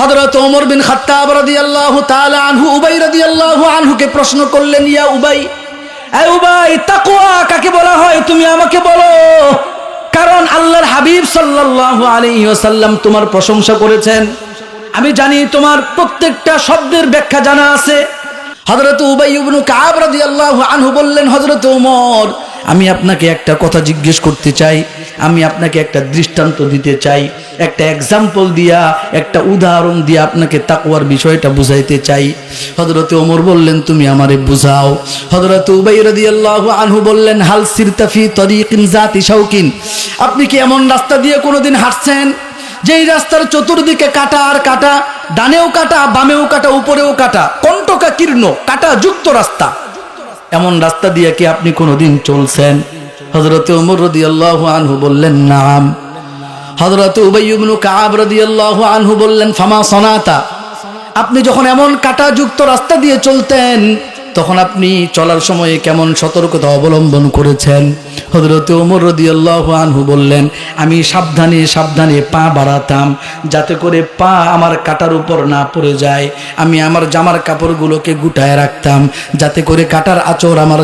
হযরত ওমর বিন খাত্তাব রাদিয়াল্লাহু তাআলা আনহু উবাই রাদিয়াল্লাহু আনহুকে প্রশ্ন করলেন, ইয়া উবাই, এই উবাই, তাকওয়া কাকে বলা হয় তুমি আমাকে বলো। কারণ আল্লাহর হাবিব সাল্লাল্লাহু আলাইহি ওয়াসাল্লাম তোমার প্রশংসা করেছেন। আমি জানি তোমার প্রত্যেকটা শব্দের ব্যাখ্যা জানা আছে। হযরত উবাই ইবনে কাব রাদিয়াল্লাহু আনহু বললেন, হযরত ওমর, আমি আপনাকে একটা কথা জিজ্ঞেস করতে চাই, আমি আপনাকে একটা দৃষ্টান্ত দিতে চাই, একটা এক্সাম্পল দিয়া, একটা উদাহরণ দিয়া আপনাকে তাকওয়ার বিষয়টা বুঝাইতে চাই। হযরত ওমর বললেন, তুমি আমারে বুঝাও। হযরত উবাই রাদিয়াল্লাহু আনহু বললেন, হাল সিরতা ফি তরিকিন যাতি শাওকিন, আপনি কি এমন রাস্তা দিয়ে কোনোদিন হাঁটছেন যেই রাস্তার চতুর্দিকে কাটা আর কাটা, ডানেও কাটা বামেও কাটা উপরেও কাটা, কণ্টকা কীর্ণ কাটা যুক্ত রাস্তা, এমন রাস্তা দিয়ে কি আপনি কোনোদিন চলছেন? হযরত ওমর রাদিয়াল্লাহু আনহু বললেন, নাম। হযরত উবাই ইবনে কাব রাদিয়াল্লাহু আনহু বললেন, ফামা সনাতা, আপনি যখন এমন কাটা যুক্ত রাস্তা দিয়ে চলতেন তখন আপনি চলার সময়ে কেমন সতর্কতা অবলম্বন করেছেন? হযরত ওমর রাদিয়াল্লাহু আনহু বললেন, আমি সাবধানে সাবধানে পা বাড়াতাম যাতে করে পা আমার কাটার উপর না পড়ে যায়। আমি আমার জামার কাপড়গুলোকে গুটায় রাখতাম যাতে করে কাটার আঁচড় আমার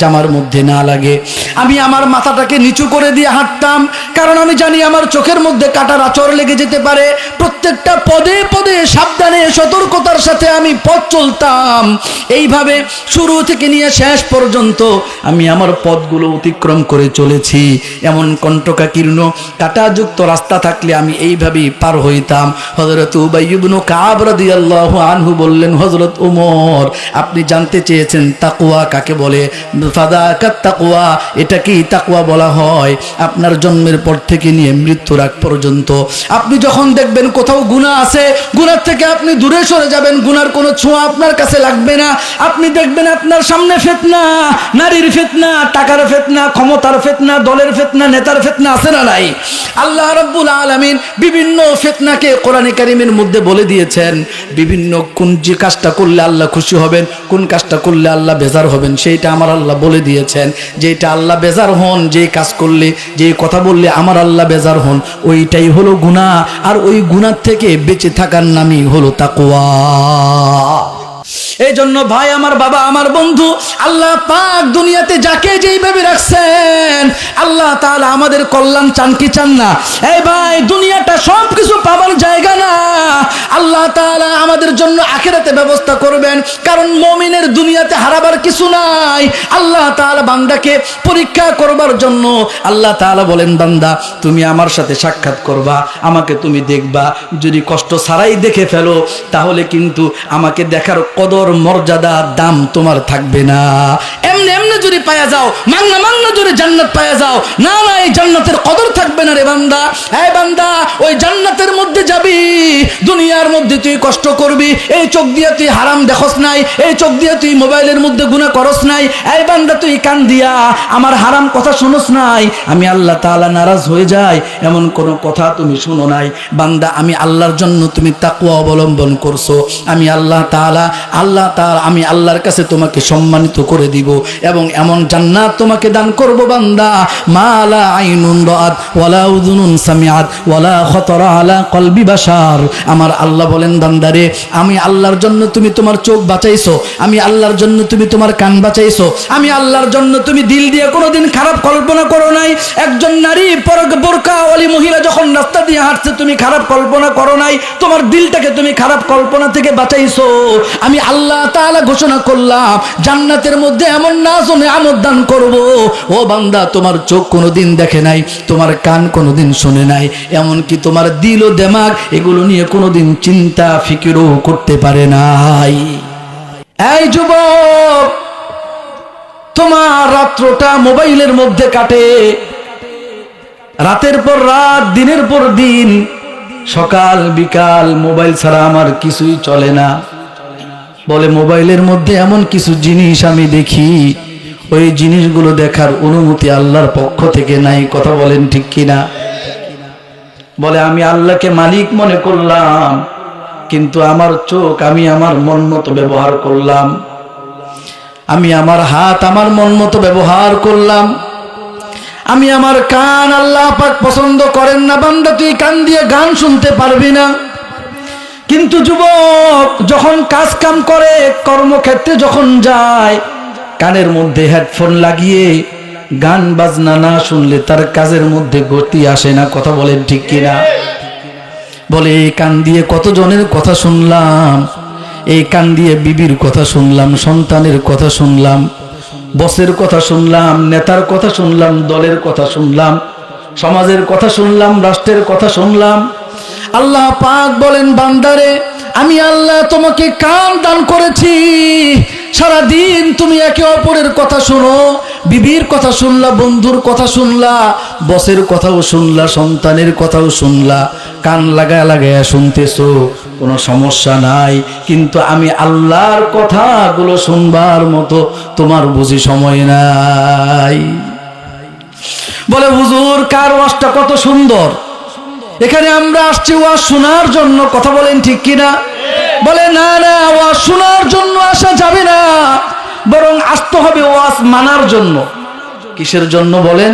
জামার মধ্যে না লাগে। আমি আমার মাথাটাকে নিচু করে দিয়ে হাঁটতাম, কারণ আমি জানি আমার চোখের মধ্যে কাটার আঁচড় লেগে যেতে পারে। প্রত্যেকটা পদে পদে সাবধানে সতর্কতার সাথে আমি পথ চলতাম। এইভাবে শুরু থেকে নিয়ে শেষ পর্যন্ত আমি আমার পথগুলো অতিক্রম করে চলেছি। এমন কণ্টকাকীর্ণ কাঁটাযুক্ত রাস্তা থাকলে আমি এইভাবেই পার হইতাম। হযরত উবাই ইবনে কাব রাদিয়াল্লাহু আনহু বললেন, হযরত ওমর, আপনি জানতে চেয়েছেন তাকওয়া কাকে বলে? ফাদাকাত তাকওয়া, এটা কি তাকওয়া বলা হয়? আপনার জন্মের পর থেকে নিয়ে মৃত্যুর আগ পর্যন্ত আপনি যখন দেখবেন কোথাও গুনাহ আছে, গুনাহ থেকে আপনি দূরে সরে যাবেন, গুনার কোনো ছোঁয়া আপনার কাছে লাগবে না। আপনি দেখবেন আপনার সামনে ফিতনা, নারীর ফিতনা, টাকার ফিতনা, ক্ষমতার ফিতনা, দলের ফিতনা, নেতার ফিতনা আছে না নাই? আল্লাহ রাব্বুল আলামিন বিভিন্ন ফিতনাকে কোরআনে কারীমের মধ্যে বলে দিয়েছেন। বিভিন্ন কোন যে কাজটা করলে আল্লাহ খুশি হবেন, কোন কাজটা করলে আল্লাহ বেজার হবেন, সেইটা আমার আল্লাহ বলে দিয়েছেন। যেটা আল্লাহ বেজার হন, যেই কাজ করলে, যেই কথা বললে আমার আল্লাহ বেজার হন, ওইটাই হলো গুনাহ। আর ওই গুনাহ থেকে বেঁচে থাকার নামই হলো তাকওয়া। এই জন্য ভাই আমার, বাবা আমার, বন্ধু, আল্লাহ পাক দুনিয়াতে যাকে যেইভাবে রাখছেন, আল্লাহ তাআলা আমাদের কল্যাণ চান কি চান না? এই ভাই, দুনিয়াটা সব কিছু পাবার জায়গা না। আল্লাহ তাআলা আমাদের জন্য আখিরাতে ব্যবস্থা করবেন, কারণ মুমিনের দুনিয়াতে হারাবার কিছু নাই। আল্লাহ তাআলা বান্দাকে পরীক্ষা করবার জন্য আল্লাহ তাআলা বলেন, বান্দা তুমি আমার সাথে সাক্ষাৎ করবা, আমাকে তুমি দেখবা, যদি কষ্ট ছাড়াই দেখে ফেলো তাহলে কিন্তু আমাকে দেখার কদর, মর্যাদা, দাম তোমার থাকবে না। এমনি এমনি যদি পায়া যাও, মাংনা মাংনা যদি জান্নাত পায়া যাও, না না, এই জান্নাতের কদর থাকবে না রে বান্দা। এই বান্দা, ওই জান্নাতের মধ্যে যাবি, দুনিয়ার মধ্যে তুই কষ্ট করবি, এই চোখ দিয়ে তুই হারাম দেখস নাই, এই চোখ দিয়ে তুই মোবাইলের মধ্যে গুনাহ করস নাই, এই বান্দা তুই কান দিয়া আমার হারাম কথা শুনস নাই, আমি আল্লাহ তাআলা নারাজ হয়ে যায় এমন কোনো কথা তুমি শুনো নাই। বান্দা, আমি আল্লাহর জন্য তুমি তাকওয়া অবলম্বন করছো, আমি আল্লাহ তাআলা আমি আল্লাহর কাছে তোমাকে সম্মানিত করে দিব এবং এমন জান্নাত তোমাকে দান করব বান্দা, মালা আইনুন রাআত ওয়ালা উযুনুন সামিআত ওয়ালা খাতারা আলা কলবি বাশার। আমার আল্লাহ বলেন, বান্দারে, আমি আল্লাহর জন্য তুমি তোমার চোখ বাঁচাইছো, আমি আল্লাহর জন্য তুমি তোমার কান বাঁচাইছো, আমি আল্লাহর জন্য তুমি দিল দিয়ে কোনোদিন খারাপ কল্পনা করো নাই। একজন নারী বোরকাওয়ালি মহিলা যখন রাস্তা দিয়ে হাঁটছে, তুমি খারাপ কল্পনা করো নাই, তোমার দিলটাকে তুমি খারাপ কল্পনা থেকে বাঁচাইছো। আমি আল্লাহ তাআলা ঘোষণা করলাম জান্নাতের মধ্যে এমন নাজ ও নেয়ামত দান করব, ও বান্দা, তোমার চোখ কোনোদিন দেখে নাই, তোমার কান কোনোদিন শুনে নাই, এমনকি তোমার দিল ও দিমাগ এগুলো নিয়ে কোনোদিন চিন্তা ফিকিরও করতে পারে নাই। এই যুবক, তোমার রাত্রটা মোবাইলের মধ্যে কাটে, রাতের পর রাত, দিনের পর দিন, সকাল বিকাল মোবাইল ছাড়া আমার কিছুই চলে না। বলে, মোবাইলের মধ্যে এমন কিছু জিনিস আমি দেখি, ওই জিনিসগুলো দেখার অনুমতি আল্লাহর পক্ষ থেকে নাই। কথা বলেন ঠিক কিনা? বলে, আমি আল্লাহকে মালিক মনে করলাম, কিন্তু আমার চোখ আমি আমার মন মতো ব্যবহার করলাম, আমি আমার হাত আমার মন মতো ব্যবহার করলাম, আমি আমার কান আল্লাহ পাক পছন্দ করেন না। বান্দা, তুই কান দিয়ে গান শুনতে পারবি না, কিন্তু যুবক যখন কাজ কাম করে, কর্মক্ষেত্রে যখন যায়, কানের মধ্যে হেডফোন লাগিয়ে গান বাজনা না শুনলে তার কাজের মধ্যে গতি আসে না। কথা বলেন ঠিক কিনা? বলে এই কান দিয়ে কতজনের কথা শুনলাম, এই কান দিয়ে বিবির কথা শুনলাম, সন্তানের কথা শুনলাম, বসের কথা শুনলাম, নেতার কথা শুনলাম, দলের কথা শুনলাম, সমাজের কথা শুনলাম, রাষ্ট্রের কথা শুনলাম। আল্লাহ পাক বলেন, বান্দারে আমি আল্লাহ তোমাকে কান দান করেছি, সারা দিন তুমি একে অপরের কথা শুনো, বিবির কথা শুনলা, বন্ধুর কথা শুনলা, বসের কথাও শুনলা, সন্তানের কথাও শুনলা, কান লাগায় লাগায় শুনতেছো, কোনো সমস্যা নাই। কিন্তু আমি আল্লাহর কথাগুলো শুনবার মতো তোমার বুঝি সময় নাই। বলে হুজুর কার ওয়াজটা কত সুন্দর, এখানে আমরা আসছি ওয়াজ শোনার জন্য। কথা বলেন ঠিক কিনা? বলে না না, ওয়াজ শোনার জন্য আসা যাবে না, বরং আসতে হবে ওয়াজ মানার জন্য। কিসের জন্য বলেন?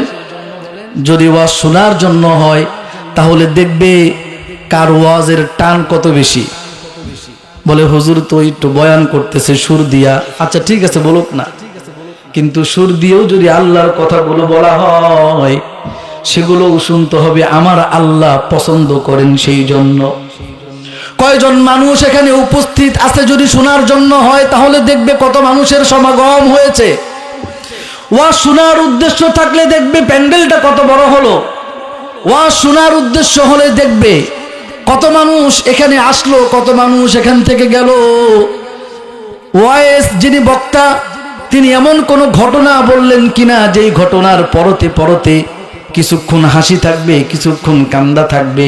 যদি ওয়াজ শোনার জন্য হয় তাহলে দেখবে কার ওয়াজের টান কত বেশি। বলে হুজুর তো একটু বয়ান করতেছে সুর দিয়া, আচ্ছা ঠিক আছে বলুক না, কিন্তু সুর দিয়েও যদি আল্লাহর কথাগুলো বলা হয় সেগুলো শুনতে হবে আমার আল্লাহ পছন্দ করেন সেই জন্য। কয়জন মানুষ এখানে উপস্থিত আছে যদি শোনার জন্য হয় তাহলে দেখবে কত মানুষের সমাগম হয়েছে। ওয়াজ শোনার উদ্দেশ্য থাকলে দেখবে প্যান্ডেলটা কত বড় হলো। ওয়াজ শোনার উদ্দেশ্য হলে দেখবে কত মানুষ এখানে আসলো, কত মানুষ এখান থেকে গেল। ওয়াইস যিনি বক্তা তিনি এমন কোন ঘটনা বললেন কিনা যেই ঘটনার পরতে পরতে কিছুক্ষণ হাসি থাকবে, কিছুক্ষণ কান্দা থাকবে।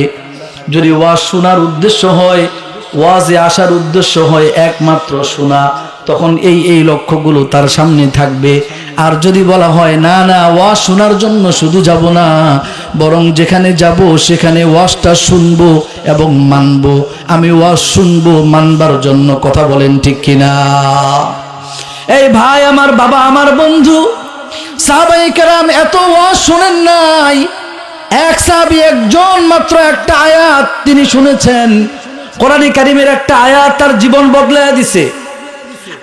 যদি ওয়াজ শোনার উদ্দেশ্য হয়, ওয়াজে আসার উদ্দেশ্য হয় একমাত্র শোনা, তখন এই লক্ষ্যগুলো তার সামনে থাকবে। আর যদি বলা হয় না না ওয়াজ শোনার জন্য শুধু যাব না, বরং যেখানে যাব সেখানে ওয়াজটা শুনবো এবং মানবো, আমি ওয়াজ শুনবো মানবার জন্য। কথা বলেন ঠিক কিনা? এই ভাই আমার, বাবা আমার, বন্ধু, সাহাবায়ে কেরাম এত ওয়াজ শুনেন নাই। এক সাহাবী একজন মাত্র একটা আয়াত তিনি শুনেছেন, কোরআন কারীমের একটা আয়াত তার জীবন বদলায় দিছে।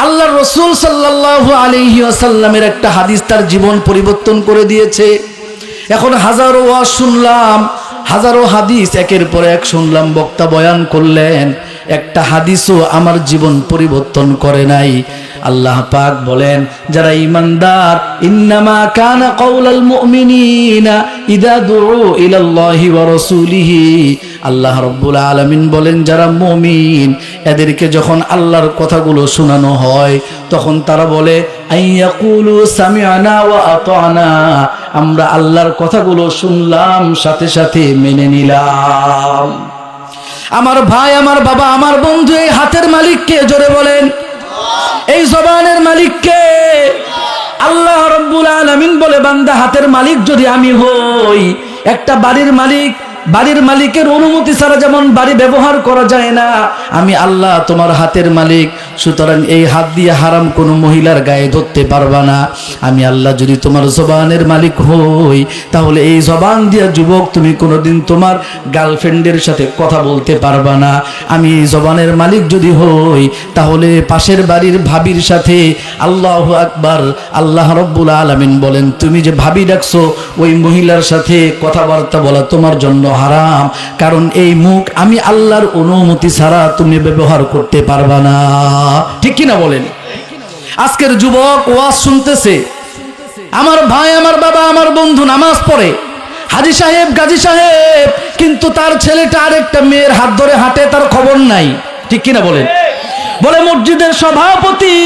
আল্লাহর রাসূল সাল্লাল্লাহু আলাইহি ওয়াসাল্লামের একটা হাদিস তার জীবন পরিবর্তন করে দিয়েছে। এখন হাজারো ওয়াজ শুনলাম, হাজারো হাদিস একের পর এক শুনলাম, বক্তা বয়ান করলেন, একটা হাদিসও আমার জীবন পরিবর্তন করে নাই। আল্লাহ পাক বলেন, যারা ঈমানদার, ইন্নামা কানা কাউলাল মুমিনিনা ইযা দুউ ইলাল্লাহি ওয়া রাসূলিহি, আল্লাহ রাব্বুল আলামিন বলেন যারা মুমিন এদেরকে যখন আল্লাহর কথাগুলো শোনানো হয় তখন তারা বলে আইয়াকুলু সামি'না ওয়া আতা'না, আমরা আল্লাহর কথাগুলো শুনলাম, সাথে সাথে মেনে নিলাম। আমার ভাই, আমার বাবা, আমার বন্ধু, এই হাতের মালিককে জোরে বলেন, এই জবানের মালিককে? আল্লাহ রাব্বুল আলামিন বলে, বান্দা হাতের মালিক যদি আমি হই, একটা বাড়ির মালিক, বাড়ির মালিকের অনুমতি ছাড়া যেমন বাড়ি ব্যবহার করা যায় না, আমি আল্লাহ তোমার হাতের মালিক, সুতরাং এই হাত দিয়ে হারাম কোনো মহিলার গায়ে ধরতে পারবা না। আমি আল্লাহ যদি তোমার জবানের মালিক হই, তাহলে এই জবান দিয়ে যুবক তুমি কোনোদিন তোমার গার্লফ্রেন্ডের সাথে কথা বলতে পারবা না। আমি এই জবানের মালিক যদি হই, তাহলে পাশের বাড়ির ভাবির সাথে, আল্লাহু আকবার, আল্লাহ রাব্বুল আলামিন বলেন তুমি যে ভাবি ডাকছো ওই মহিলার সাথে কথাবার্তা বলা তোমার জন্য হারাম, কারণ এই মুখ আমি আল্লাহর অনুমতি ছাড়া তুমি ব্যবহার করতে পারবা না। ঠিক কিনা বলেন? আজকের যুবক ওয়াজ শুনতেছে, আমার ভাই, আমার বাবা, আমার বন্ধু নামাজ পড়ে, হাজী সাহেব, গাজী সাহেব, কিন্তু তার ছেলেটা আরেকটা মেয়ের হাত ধরে হাঁটে, তার খবর নাই। ঠিক কিনা বলেন? বলে মসজিদের সভাপতি,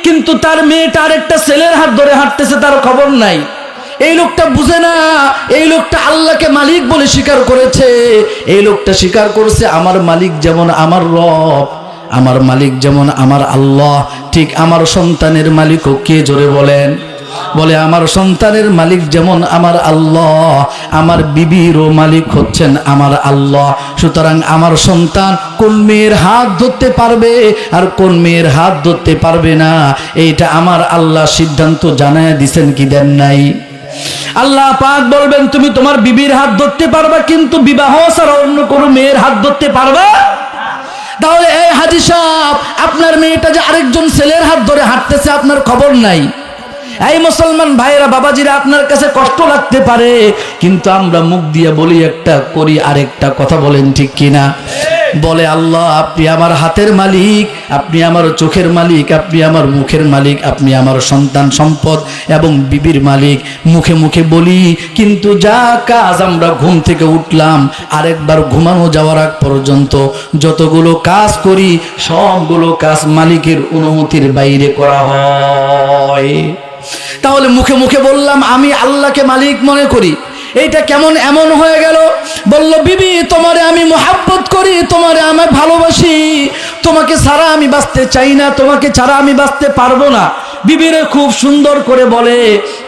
কিন্তু তার মেয়েটা আরেকটা ছেলের হাত ধরে হাঁটতেছে, তার খবর নাই। এই লোকটা বুঝে না, এই লোকটা আল্লাহকে মালিক বলে স্বীকার করেছে। এই লোকটা স্বীকার করছে আমার মালিক যেমন আমার রব, আমার মালিক যেমন আমার আল্লাহ, ঠিক আমার সন্তানের মালিকও কে? জোরে বলেন। বলে আমার সন্তানের মালিক যেমন আমার আল্লাহ, আমার বিবিরও মালিক হচ্ছেন আমার আল্লাহ। সুতরাং আমার সন্তান কোন মেয়ের হাত ধরতে পারবে আর কোন মেয়ের হাত ধরতে পারবে না, এইটা আমার আল্লাহ সিদ্ধান্ত জানায় দিছেন কি দেন নাই? আল্লাহ পাক বলবেন তুমি তোমার বিবির হাত ধরতে পারবা, কিন্তু বিবাহ ছাড়া অন্য কোনো মেয়ের হাত ধরতে পারবা। সাহেব, আপনার মেয়েটা যে আরেকজন ছেলের হাত ধরে হাঁটতেছে আপনার খবর নাই। এই মুসলমান ভাইরা, বাবাজিরা, আপনার কাছে কষ্ট লাগতে পারে, কিন্তু আমরা মুখ দিয়ে বলি একটা, করি আরেকটা। কথা বলেন ঠিক কিনা? বলে আল্লাহ আপনি আমার হাতের মালিক, আপনি আমার চোখের মালিক, আপনি আমার মুখের মালিক, আপনি আমার সন্তান সম্পদ এবং বিবির মালিক। মুখে মুখে বলি, কিন্তু যা কাজ আমরা ঘুম থেকে উঠলাম আরেকবার ঘুমানো যাওয়ার আগ পর্যন্ত যতগুলো কাজ করি সবগুলো কাজ মালিকের অনুমতির বাইরে করা হয়। তাহলে মুখে মুখে বললাম আমি আল্লাহকে মালিক মনে করি, এইটা কেমন এমন হয়ে গেল? বলল বিবি তোমারে আমি মোহাব্বত করি, তোমারে আমি ভালোবাসি, তোমাকে ছাড়া আমি বাঁচতে চাই না, তোমাকে ছাড়া আমি বাঁচতে পারবো না। বিবিরে খুব সুন্দর করে বলে,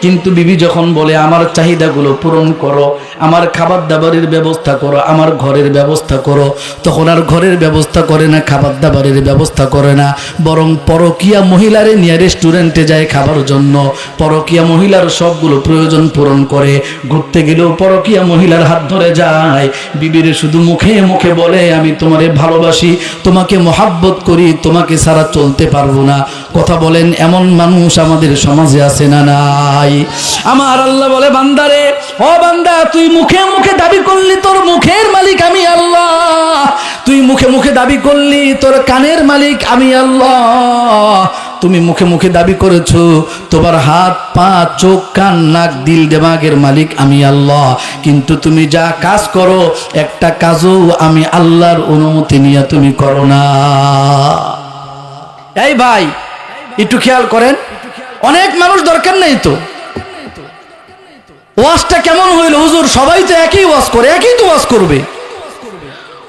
কিন্তু বিবি যখন বলে আমার চাহিদাগুলো পূরণ করো, আমার খাবার দাবারের ব্যবস্থা করো, আমার ঘরের ব্যবস্থা করো, তখন আর ঘরের ব্যবস্থা করে না, খাবার দাবারের ব্যবস্থা করে না, বরং পরকীয়া মহিলারে নিয়ে রেস্টুরেন্টে যায় খাবার জন্য। পরকীয়া মহিলার সবগুলো প্রয়োজন পূরণ করে, ঘুরতে গেলেও পরকীয়া মহিলার হাত ধরে যায়। বিবিরে শুধু মুখে মুখে বলে আমি তোমারে ভালোবাসি, তোমাকে মোহাব্বত করি, তোমাকে ছাড়া চলতে পারবো না। কথা বলেন এমন মানুষ আমাদের সমাজে আছে না নাই? আমার আল্লাহ বলে বান্দারে, ও বান্দা তুই মুখে মুখে দাবি করলি তোর মুখের মালিক আমি আল্লাহ, তুই মুখে মুখে দাবি করলি তোর কানের মালিক আমি আল্লাহ, তুমি মুখে মুখে দাবি করেছো তোমার হাত পা চোখ কান নাক দিল দেমাগের মালিক আমি আল্লাহ, কিন্তু তুমি যা কাজ করো একটা কাজও আমি আল্লাহর অনুমতি নিয়ে তুমি করো না। এই ভাই একটু খেয়াল করেন, অনেক মানুষ দরকার নেই তো। ওয়াজটা কেমন হইল হুজুর? সবাই তো একই ওয়াজ করে, একই তো ওয়াজ করবে।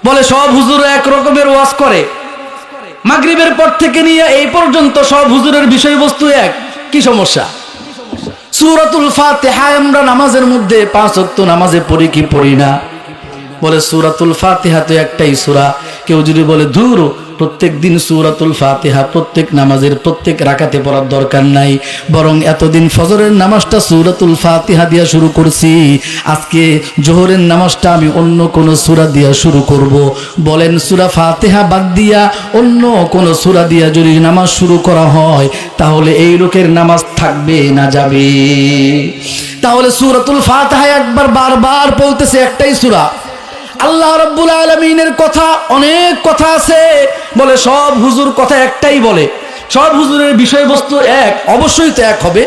বলে সব হুজুর এক রকমের ওয়াজ করে, মাগরিবের পর থেকে নিয়ে এই পর্যন্ত সব হুজুরের বিষয়বস্তু এক। কি সমস্যা? সূরাতুল ফাতিহা আমরা নামাজের মধ্যে 5 ওয়াক্ত নামাজে পড়ি কি পড়ি না? বলে সূরাতুল ফাতিহা তো একটাই সূরা। কেউ যদি বলে ধুর প্রত্যেক দিন সূরাতুল ফাতিহা প্রত্যেক নামাজের প্রত্যেক রাকাতে পড়ার দরকার নাই, বরং এতদিন ফজরের নামাজটা সূরাতুল ফাতিহা দিয়া শুরু করছি, আজকে জোহরের নামাজটা আমি অন্য কোন সূরা দিয়া শুরু করব। বলেন সূরা ফাতিহা বাদ দিয়া অন্য কোন সূরা দিয়া যদি নামাজ শুরু করা হয় তাহলে এই লোকের নামাজ থাকবে না যাবে? তাহলে সূরাতুল ফাতিহা একবার বারবার বলতেছে একটাই সূরা। আল্লাহ রাব্বুল আলামিনের কথা অনেক কথা আছে, বলে সব হুজুর কথা একটাই বলে, সব হুজুরের বিষয়বস্তু এক, অবশ্যই তো এক হবে।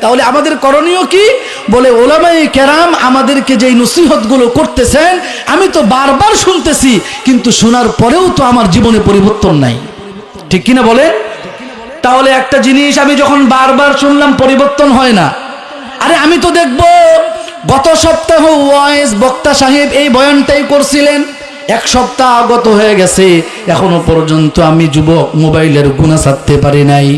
তাহলে আমাদের করণীয় কি? বলে ওলামায়ে কেরাম আমাদেরকে যেই নসিহতগুলো করতেছেন আমি তো বারবার শুনতেছি, কিন্তু শোনার পরেও তো আমার জীবনে পরিবর্তন নাই। ঠিক কিনা বলে? তাহলে একটা জিনিস আমি যখন বারবার শুনলাম পরিবর্তন হয় না, আরে আমি তো দেখবো গত সপ্তাহ ওয়াইজ বক্তা সাহেব এই বয়ানটাই করছিলেন, 1 সপ্তাহ আগত হয়ে গেছে, এখনো পর্যন্ত আমি যুবক মোবাইলের গুনাহ ছাড়তে পারি নাই।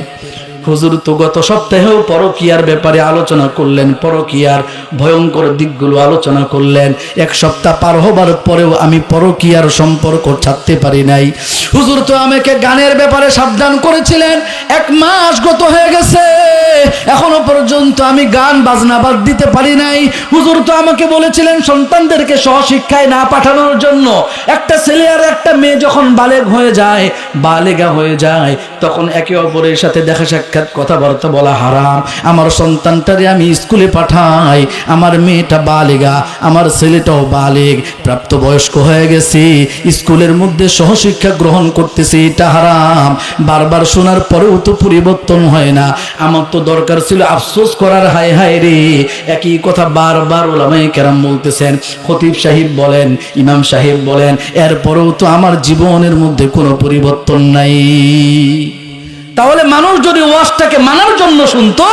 হুজুর তো গত সপ্তাহেও পরকীয়ার ব্যাপারে আলোচনা করলেন, পরকীয়ার ভয়ঙ্কর দিকগুলো আলোচনা করলেন, 1 সপ্তাহ পার হবার পরেও আমি পরকীয়ার সম্পর্ক ছাড়তে পারি নাই। হুজুর তো আমাকে গানের ব্যাপারে সাবধান করেছিলেন, 1 মাস গত হয়ে গেছে, এখনো পর্যন্ত আমি গান বাজনা বাদ দিতে পারি নাই। হুজুর তো আমাকে বলেছিলেন সন্তানদেরকে সহশিক্ষায় না পাঠানোর জন্য, একটা ছেলে আর একটা মেয়ে যখন বালেগ হয়ে যায়, বালেগা হয়ে যায়, তখন একে অপরের সাথে দেখা সাক্ষাৎ কথাবার্তা বলা হারাম। আমার সন্তানটারে আমি স্কুলে পাঠাই, আমার মেয়েটা বালেগা, আমার ছেলেটাও বালেগ, প্রাপ্তবয়স্ক হয়ে গেছে, স্কুলের মধ্যে সহশিক্ষা গ্রহণ করতেছে, এটা হারাম। বারবার শোনার পরেও তো পরিবর্তন হয় না। আমার তো দরকার ছিল আফসোস করার, হায় হায় রে, একই কথা বারবার ওলামায়ে কেরাম বলতেছেন, খতিব সাহেব বলেন, ইমাম সাহেব বলেন, এরপরেও তো আমার জীবনের মধ্যে কোনো পরিবর্তন নাই। তাহলে মানুষ যদি ওয়াজটাকে মানার জন্য শুনতো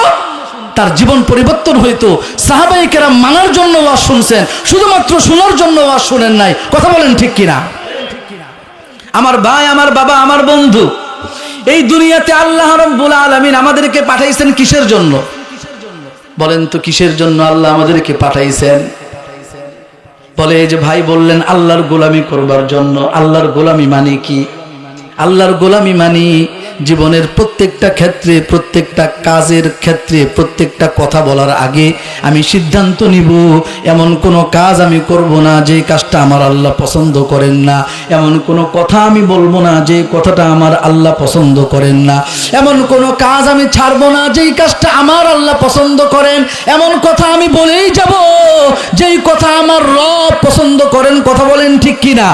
তার জীবন পরিবর্তন হইতো। সাহাবায়ে কেরাম মানার জন্য ওয়াজ শুনছেন, শুধুমাত্র শোনার জন্য ওয়াজ শুনেন নাই। কথা বলেন ঠিক কিনা? আমার ভাই, আমার বাবা, আমার বন্ধু, এই দুনিয়াতে আল্লাহ রাব্বুল আলামিন আমাদেরকে পাঠাইছেন কিসের জন্য? বলেন তো কিসের জন্য আল্লাহ আমাদেরকে পাঠাইছেন? বলে এই যে ভাই বললেন আল্লাহর গোলামি করবার জন্য। আল্লাহর গোলামি মানে কি? আল্লাহর গোলামি মানে জীবনের প্রত্যেকটা ক্ষেত্রে, প্রত্যেকটা কাজের ক্ষেত্রে, প্রত্যেকটা কথা বলার আগে আমি সিদ্ধান্ত নিব এমন কোনো কাজ আমি করব না যে কাজটা আমার আল্লাহ পছন্দ করেন না, এমন কোনো কথা আমি বলবো না যে কথাটা আমার আল্লাহ পছন্দ করেন না, এমন কোনো কাজ আমি ছাড়বো না যেই কাজটা আমার আল্লাহ পছন্দ করেন, এমন কথা আমি বলেই যাব যেই কথা আমার রব পছন্দ করেন। কথা বলেন ঠিক কিনা?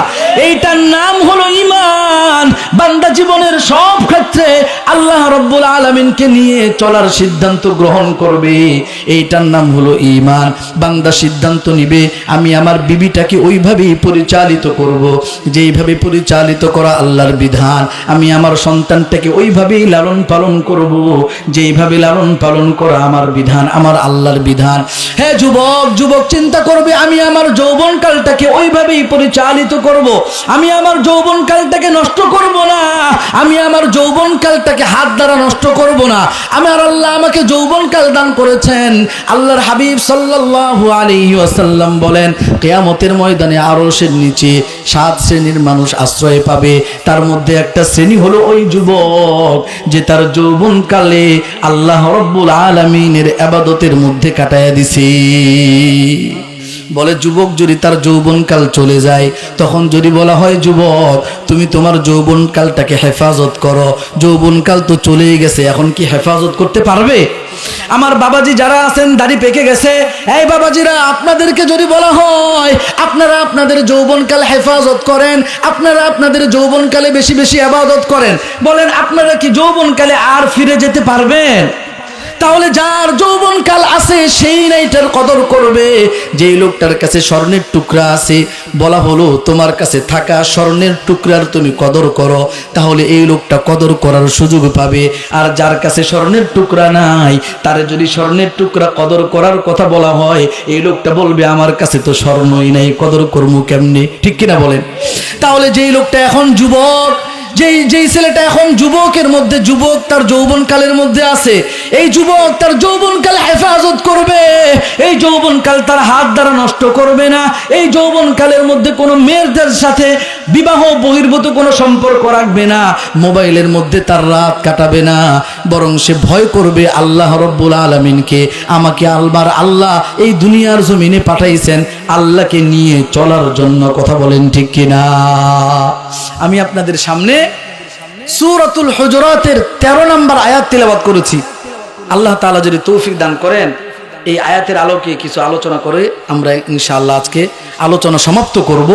এইটার নাম হলো ঈমান। বান্দা জীবনের সব ক্ষেত্রে আল্লাহ রাব্বুল আলামিনকে নিয়ে চলার সিদ্ধান্ত গ্রহণ করবে, এইটার নাম হলো ঈমান। বান্দা সিদ্ধান্ত নিবে আমি আমার বিবিটাকে ওইভাবেই পরিচালিত করব যেইভাবে পরিচালিত করা আল্লাহর বিধান, আমি আমার সন্তানটাকে ওইভাবেই লালন পালন করব যেইভাবে লালন পালন করা আমার বিধান, আমার আল্লাহর বিধান। হ্যাঁ যুবক, যুবক চিন্তা করবে আমি আমার যৌবনকালটাকে ওইভাবেই পরিচালিত করব, আমি আমার যৌবনকালটাকে নষ্ট করব না, আমি আমার যৌবনকালটাকে হাত দ্বারা নষ্ট করব না। আমার আল্লাহ আমাকে যৌবনকাল দান করেছেন। আল্লাহর হাবিব সাল্লাল্লাহু আলাইহি ওয়াসাল্লাম বলেন কিয়ামতের ময়দানে আরশের নিচে 7 শ্রেণীর মানুষ আশ্রয় পাবে, তার মধ্যে একটা শ্রেণী হলো ওই যুবক যে তার যৌবনকালে আল্লাহ রাব্বুল আলামিনের ইবাদতের মধ্যে কাটায়া দিছে। বলে যুবক যদি তার যৌবনকাল চলে যায়, তখন যদি বলা হয় যুবক তুমি তোমার যৌবনকালটাকে হেফাজত করো, যৌবনকাল তো চলেই গেছে, এখন কি হেফাজত করতে পারবে? আমার বাবাজি যারা আছেন দাড়ি পেকে গেছে, এই বাবাজিরা আপনাদেরকে যদি বলা হয় আপনারা আপনাদের যৌবনকাল হেফাজত করেন, আপনারা আপনাদের যৌবনকালে বেশি বেশি ইবাদত করেন, বলেন আপনারা কি যৌবনকালে আর ফিরে যেতে পারবেন? তাহলে যার যৌবনকাল আছে সেই নাইটার কদর করবে। যেই লোকটার কাছে স্বর্ণের টুকরা আছে, বলা হলো তোমার কাছে থাকা স্বর্ণের টুকরার তুমি কদর করো, তাহলে এই লোকটা কদর করার সুযোগ পাবে। আর যার কাছে স্বর্ণের টুকরা নাই, তার যদি স্বর্ণের টুকরা কদর করার কথা বলা হয়, এই লোকটা বলবে আমার কাছে তো স্বর্ণই নাই, কদর করবো কেমনে? ঠিক কিনা বলেন? তাহলে যেই লোকটা এখন যুবক, যেই ছেলেটা এখন যুবকের মধ্যে, যুবক তার যৌবনকালের মধ্যে আছে, এই যুবক তার যৌবনকাল হেফাজত করবে, এই যৌবনকাল তার হাত দ্বারা নষ্ট করবে না, এই যৌবনকালের মধ্যে কোনো মেয়েদের সাথে বিবাহ বহির্ভূত কোনো সম্পর্ক রাখবে না, মোবাইলের মধ্যে তার রাত কাটাবে না, বরং সে ভয় করবে আল্লাহ রাব্বুল আলামিনকে। আমাকে আল্লাহ এই দুনিয়ার জমিনে পাঠাইছেন আল্লাহকে নিয়ে চলার জন্য। কথা বলেন ঠিক কিনা? আমি আপনাদের সামনে সূরাতুল হুজুরাতের 13 নম্বর আয়াত তিলাওয়াত করেছি। আল্লাহ তাআলা যদি তৌফিক দান করেন এই আয়াতের আলোকে কিছু আলোচনা করে আমরা ইনশাআল্লাহ আজকে আলোচনা সমাপ্ত করব।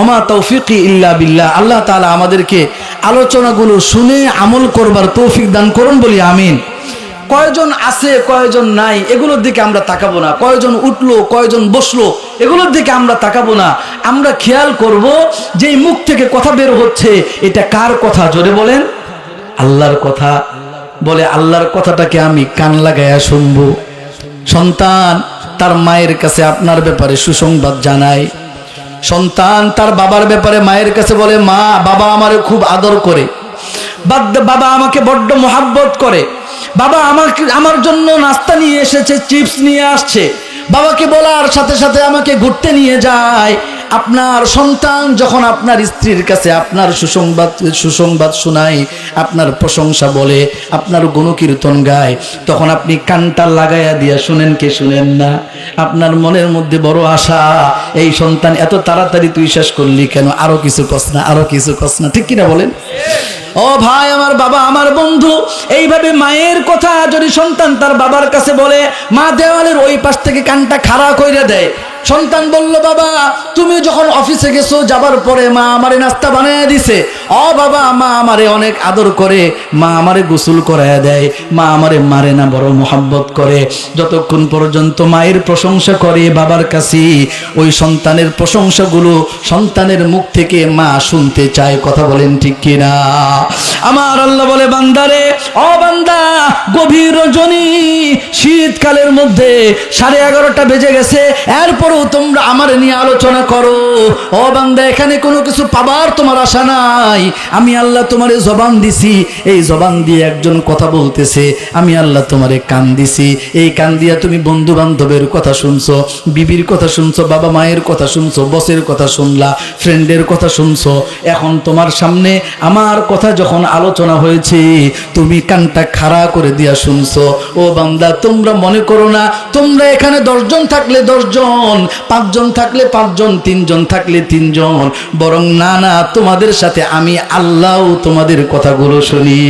ওমা তৌফিকি ইল্লা বিল্লাহ। আল্লাহ তাআলা আমাদেরকে আলোচনাগুলো শুনে আমল করবার তৌফিক দান করুন, বলি আমিন। কয়জন আছে কয়জন নাই এগুলোর দিকে আমরা তাকাবো না, কয়জন উঠলো কয়জন বসলো এগুলোর দিকে আমরা তাকাবো না। আমরা খেয়াল করব যে মুখ থেকে কথা বের হচ্ছে এটা কার কথা? জোরে বলেন। আল্লাহর কথা। বলে আল্লাহর কথাটাকে আমি কান লাগায়া শুনবো। সন্তান তার মায়ের কাছে আপনার ব্যাপারে সুসংবাদ জানায়, সন্তান তার বাবার ব্যাপারে মায়ের কাছে বলে মা বাবা আমারে খুব আদর করে, বাবা আমাকে বড্ড মোহাব্বত করে, বাবা আমার জন্য নাস্তা নিয়ে এসেছে, চিপস নিয়ে আসছে, বাবাকে বলার সাথে সাথে আমাকে ঘুরতে নিয়ে যায়। আপনার সন্তান যখন আপনার স্ত্রীর কাছে আপনার সুসংবাদ শোনায়, আপনার প্রশংসা বলে, আপনার গুণকীর্তন গায়, তখন আপনি কানটা লাগাইয়া দিয়া শুনেন কি শুনেন না? আপনার মনের মধ্যে বড় আশা, এই সন্তান এত তাড়াতাড়ি তুই শেষ করলি কেন, আরো কিছু কস না, আরো কিছু কস না। ঠিক কিনা বলেন? ও ভাই আমার, বাবা আমার বন্ধু, এইভাবে মায়ের কথা যদি সন্তান তার বাবার কাছে বলে, মা দেওয়ালের ওই পাশ থেকে কানটা খাড়া কইরা দেয়। সন্তান বলল বাবা তুমি যখন অফিসে গেছো, যাবার পরে মা আমারে নাস্তা বানায় দিছে, ও বাবা মা আমারে অনেক আদর করে, মা আমারে গোসল করায় দেয়, মা আমারে মারে না বড় মোহাব্বত করে। যতক্ষণ পর্যন্ত মায়ের প্রশংসা করে বাবার কাছে, ওই সন্তানের প্রশংসাগুলো সন্তানের মুখ থেকে মা শুনতে চায়। কথা বলেন ঠিক কিনা? আমার আল্লাহ বলে বান্দারে, ও বান্দা গভীর রজনী, শীতকালের মধ্যে 11:30 বেজে গেছে, এরপর এরপরেও তোমরা আমার নিয়ে আলোচনা করো। ও বান্দা, এখানে কোনো কিছু পাবার তোমার আশা নাই। আমি আল্লাহ তোমারে জবান দিছি, এই জবান দিয়ে একজন কথা বলতেছে, আমি আল্লাহ তোমারে কান দিছি, এই কান দিয়া তুমি বন্ধু বান্ধবের কথা শুনছো, বিবির কথা শুনছো, বাবা মায়ের কথা শুনছো, বসের কথা শুনলা, ফ্রেন্ডের কথা শুনছো। এখন তোমার সামনে আমার কথা যখন আলোচনা হয়েছে, তুমি কানটা খাড়া করে দিয়া শুনছো। ও বান্দা, তোমরা মনে করো না তোমরা এখানে 10 জন থাকলে 10 জন, 5 জন থাকলে 5 জন, 3 জন থাকলে 3 জন, বরং না না, তোমাদের সাথে আমি আল্লাহ তোমাদের কথাগুলো শুনি।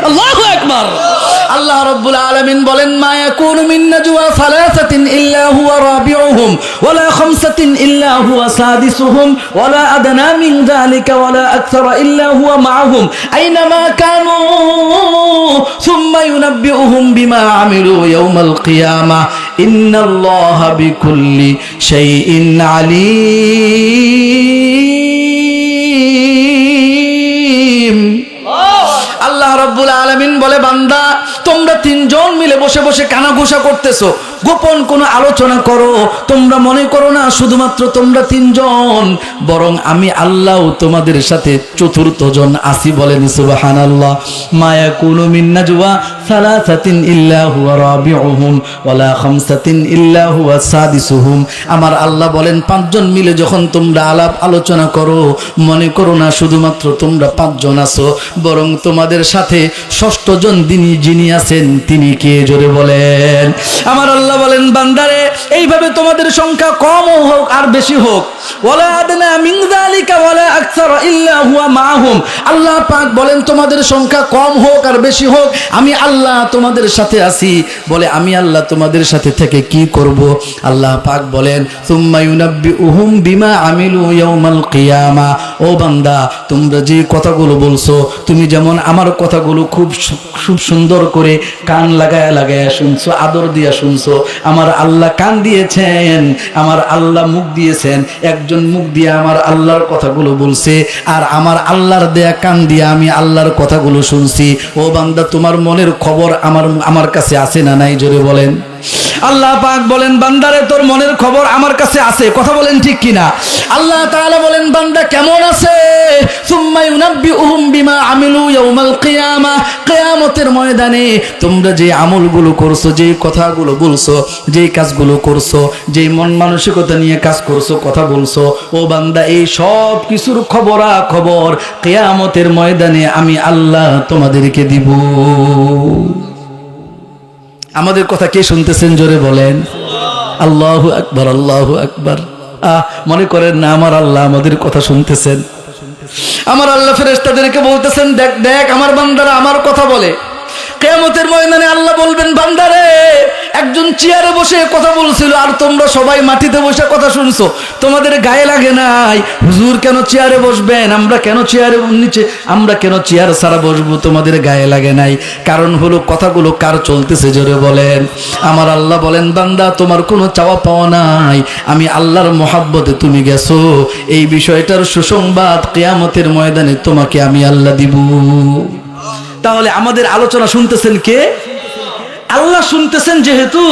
আল্লাহু আকবার। আল্লাহ রাব্বুল আলামিন বলেন, মা ইয়াকুনু মিন নাজওয়া সালাসাতিন ইল্লা হুয়া রাবিউহুম ওয়ালা খামসাতিন ইল্লা হুয়া সাদিসুহুম ওয়ালা আদনা মিন যালিকা ওয়ালা আকসারা ইল্লা হুয়া মাআহুম আইনামা কানু সুম্মা ইউনাব্বিউহুম বিমা আমিলু ইয়াউমাল কিয়ামাহ ইন্নাল্লাহা বিকুল্লি শাইইন আলীম। আল্লাহ রাব্বুল আলামিন বলে, বান্দা তোমরা 3 জন মিলে বসে বসে কানাঘুষা করতেছো, গোপন কোনো আলোচনা করো। তোমরা মনে করো না শুধুমাত্র তোমরা 3 জন, বরং আমি আল্লাহ তোমাদের সাথে 4th জন আসি। বলেন সুবহানাল্লাহ। মা ইয়াকুনু মিন নাজওয়া সালাসাতিন ইল্লা হুয়া রাবিউহুম ওয়ালা খামসাতিন ইল্লা হুয়া সাদিসুহুম। আমার আল্লাহ বলেন, 5 জন মিলে যখন তোমরা আলাপ আলোচনা করো, মনে করো না শুধুমাত্র তোমরা 5 জন আছো, বরং তোমাদের সাথে 6ষ্ঠ জন যিনি আছেন তিনি কে? জোরে বলেন। আমার আল্লাহ বলেন, বান্দারে এইভাবে তোমাদের সংখ্যা কম হোক আর বেশি হোক, ওয়ালা আদনা মিন যালিকা ওয়ালা আকসারা ইল্লা হুয়া মাআহুম। আল্লাহ পাক বলেন, তোমাদের সংখ্যা কম হোক আর বেশি হোক, আমি আল্লাহ তোমাদের সাথে আছি। বলে, আমি আল্লাহ তোমাদের সাথে থেকে কি করব? আল্লাহ পাক বলেন, সুম্মা ইউনাব্বিউহুম বিমা আমিলু ইয়াউমাল কিয়ামা। ও বান্দা, তোমরা যে কথাগুলো বলছো, তুমি যেমন আমার কথাগুলো খুব সুন্দর করে কান লাগায়া লাগায়া শুনছো, আদর দিয়া শুনছো, আমার আল্লাহ কান দিয়েছেন, আমার আল্লাহ মুখ দিয়েছেন। একজন মুখ দিয়ে আমার আল্লাহর কথাগুলো বলছে, আর আমার আল্লাহর দেয়া কান দিয়ে আমি আল্লাহর কথাগুলো শুনছি। ও বান্দা, তোমার মনের খবর আমার কাছে আছে না নাই? জোরে বলেন। আল্লাহ পাক বলেন, বান্দারে তোর মনের খবর আমার কাছে আছে। কথা বলেন ঠিক কিনা? আল্লাহ তাআলা বলেন, বান্দা কেমন আছে? সুম্মা ইউনাব্বিউহুম বিমা আমিলু ইয়াউমাল কিয়ামা। কিয়ামতের ময়দানে তোমরা যে আমলগুলো করছো, যে কথাগুলো বলছো, যে কাজগুলো করছো, যে মন মানসিকতা নিয়ে কাজ করছো, কথা বলছো, ও বান্দা এই সব কিছুর খবর কিয়ামতের ময়দানে আমি আল্লাহ তোমাদেরকে দিব। আমাদের কথা কে শুনতেছেন? জোরে বলেন। আল্লাহু আকবার, আল্লাহু আকবার। মনে করেন না আমার আল্লাহ আমাদের কথা শুনতেছেন? আমার আল্লাহ ফেরেশতাদেরকে বলতেছেন, দেখ দেখ আমার বান্দারা আমার কথা বলে। কিয়ামতের ময়দানে আল্লাহ বলবেন, বান্দারে একজন চেয়ারে বসে কথা বলছিল আর তোমরা সবাই মাটিতে বসে কথা শুনছো, তোমাদের গায়ে লাগে নাই? হুজুর কেন চেয়ারে বসবেন? আমরা কেন চেয়ার ছাড়া বসবো? তোমাদের গায়ে লাগে নাই। কারণ হলো কথাগুলো কার চলতেছে? জোরে বলেন। আমার আল্লাহ বলেন, বান্দা তোমার কোনো চাওয়া পাওয়া নাই, আমি আল্লাহর মহাব্বতে তুমি গেছো, এই বিষয়টার সুসংবাদ কিয়ামতের ময়দানে তোমাকে আমি আল্লাহ দিব। তাহলে আমাদের আলোচনা শুনতেছেন কে? আল্লাহ শুনতেছেন। যেহেতু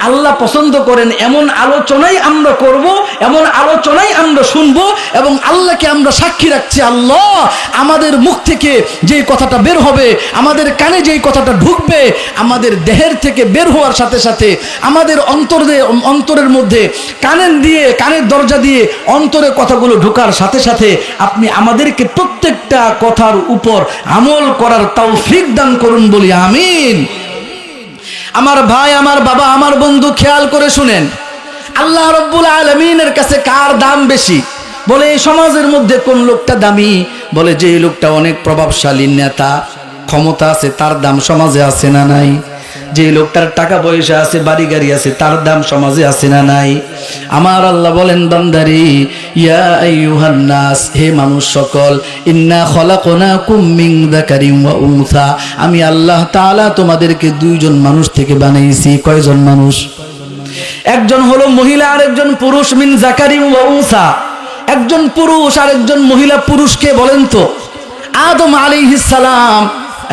আল্লাহ পছন্দ করেন এমন আলোচনাই আমরা করব, এমন আলোচনাই আমরা শুনবো, এবং আল্লাহকে আমরা সাক্ষী রাখছি, আল্লাহ আমাদের মুখ থেকে যেই কথাটা বের হবে, আমাদের কানে যেই কথাটা ঢুকবে, আমাদের দেহের থেকে বের হওয়ার সাথে সাথে আমাদের অন্তরের মধ্যে কানের দরজা দিয়ে অন্তরে কথাগুলো ঢোকার সাথে সাথে আপনি আমাদেরকে প্রত্যেকটা কথার উপর আমল করার তৌফিক দান করুন, বলি আমিন। আমার ভাই, আমার বাবা, আমার বন্ধু, খেয়াল করে শুনেন, আল্লাহ রাব্বুল আলামিনের কাছে কার দাম বেশি? বলে এই সমাজের মধ্যে কোন লোকটা দামি? বলে যে লোকটা অনেক প্রভাবশালী নেতা, ক্ষমতা আছে, তার দাম সমাজে আছে না নাই? যে লোকটার টাকা পয়সা আছে, বাড়ি গাড়ি আছে, তার দাম সমাজে আছে না নাই? আমার আল্লাহ বলেন, বান্দারি ইয়া আইয়ুহান নাস, হে মানুষ সকল, ইন্না খলাকনাকুম মিন যাকারিন ওয়া উনসা, আমি আল্লাহ তাআলা তোমাদেরকে 2 জন মানুষ থেকে বানাইছি। কয়জন মানুষ? একজন হলো মহিলা আর একজন পুরুষ। মিন যাকারিন ওয়া উনসা, একজন পুরুষ আর একজন মহিলা। পুরুষকে বলেন তো? আদম আলাইহিস সালাম,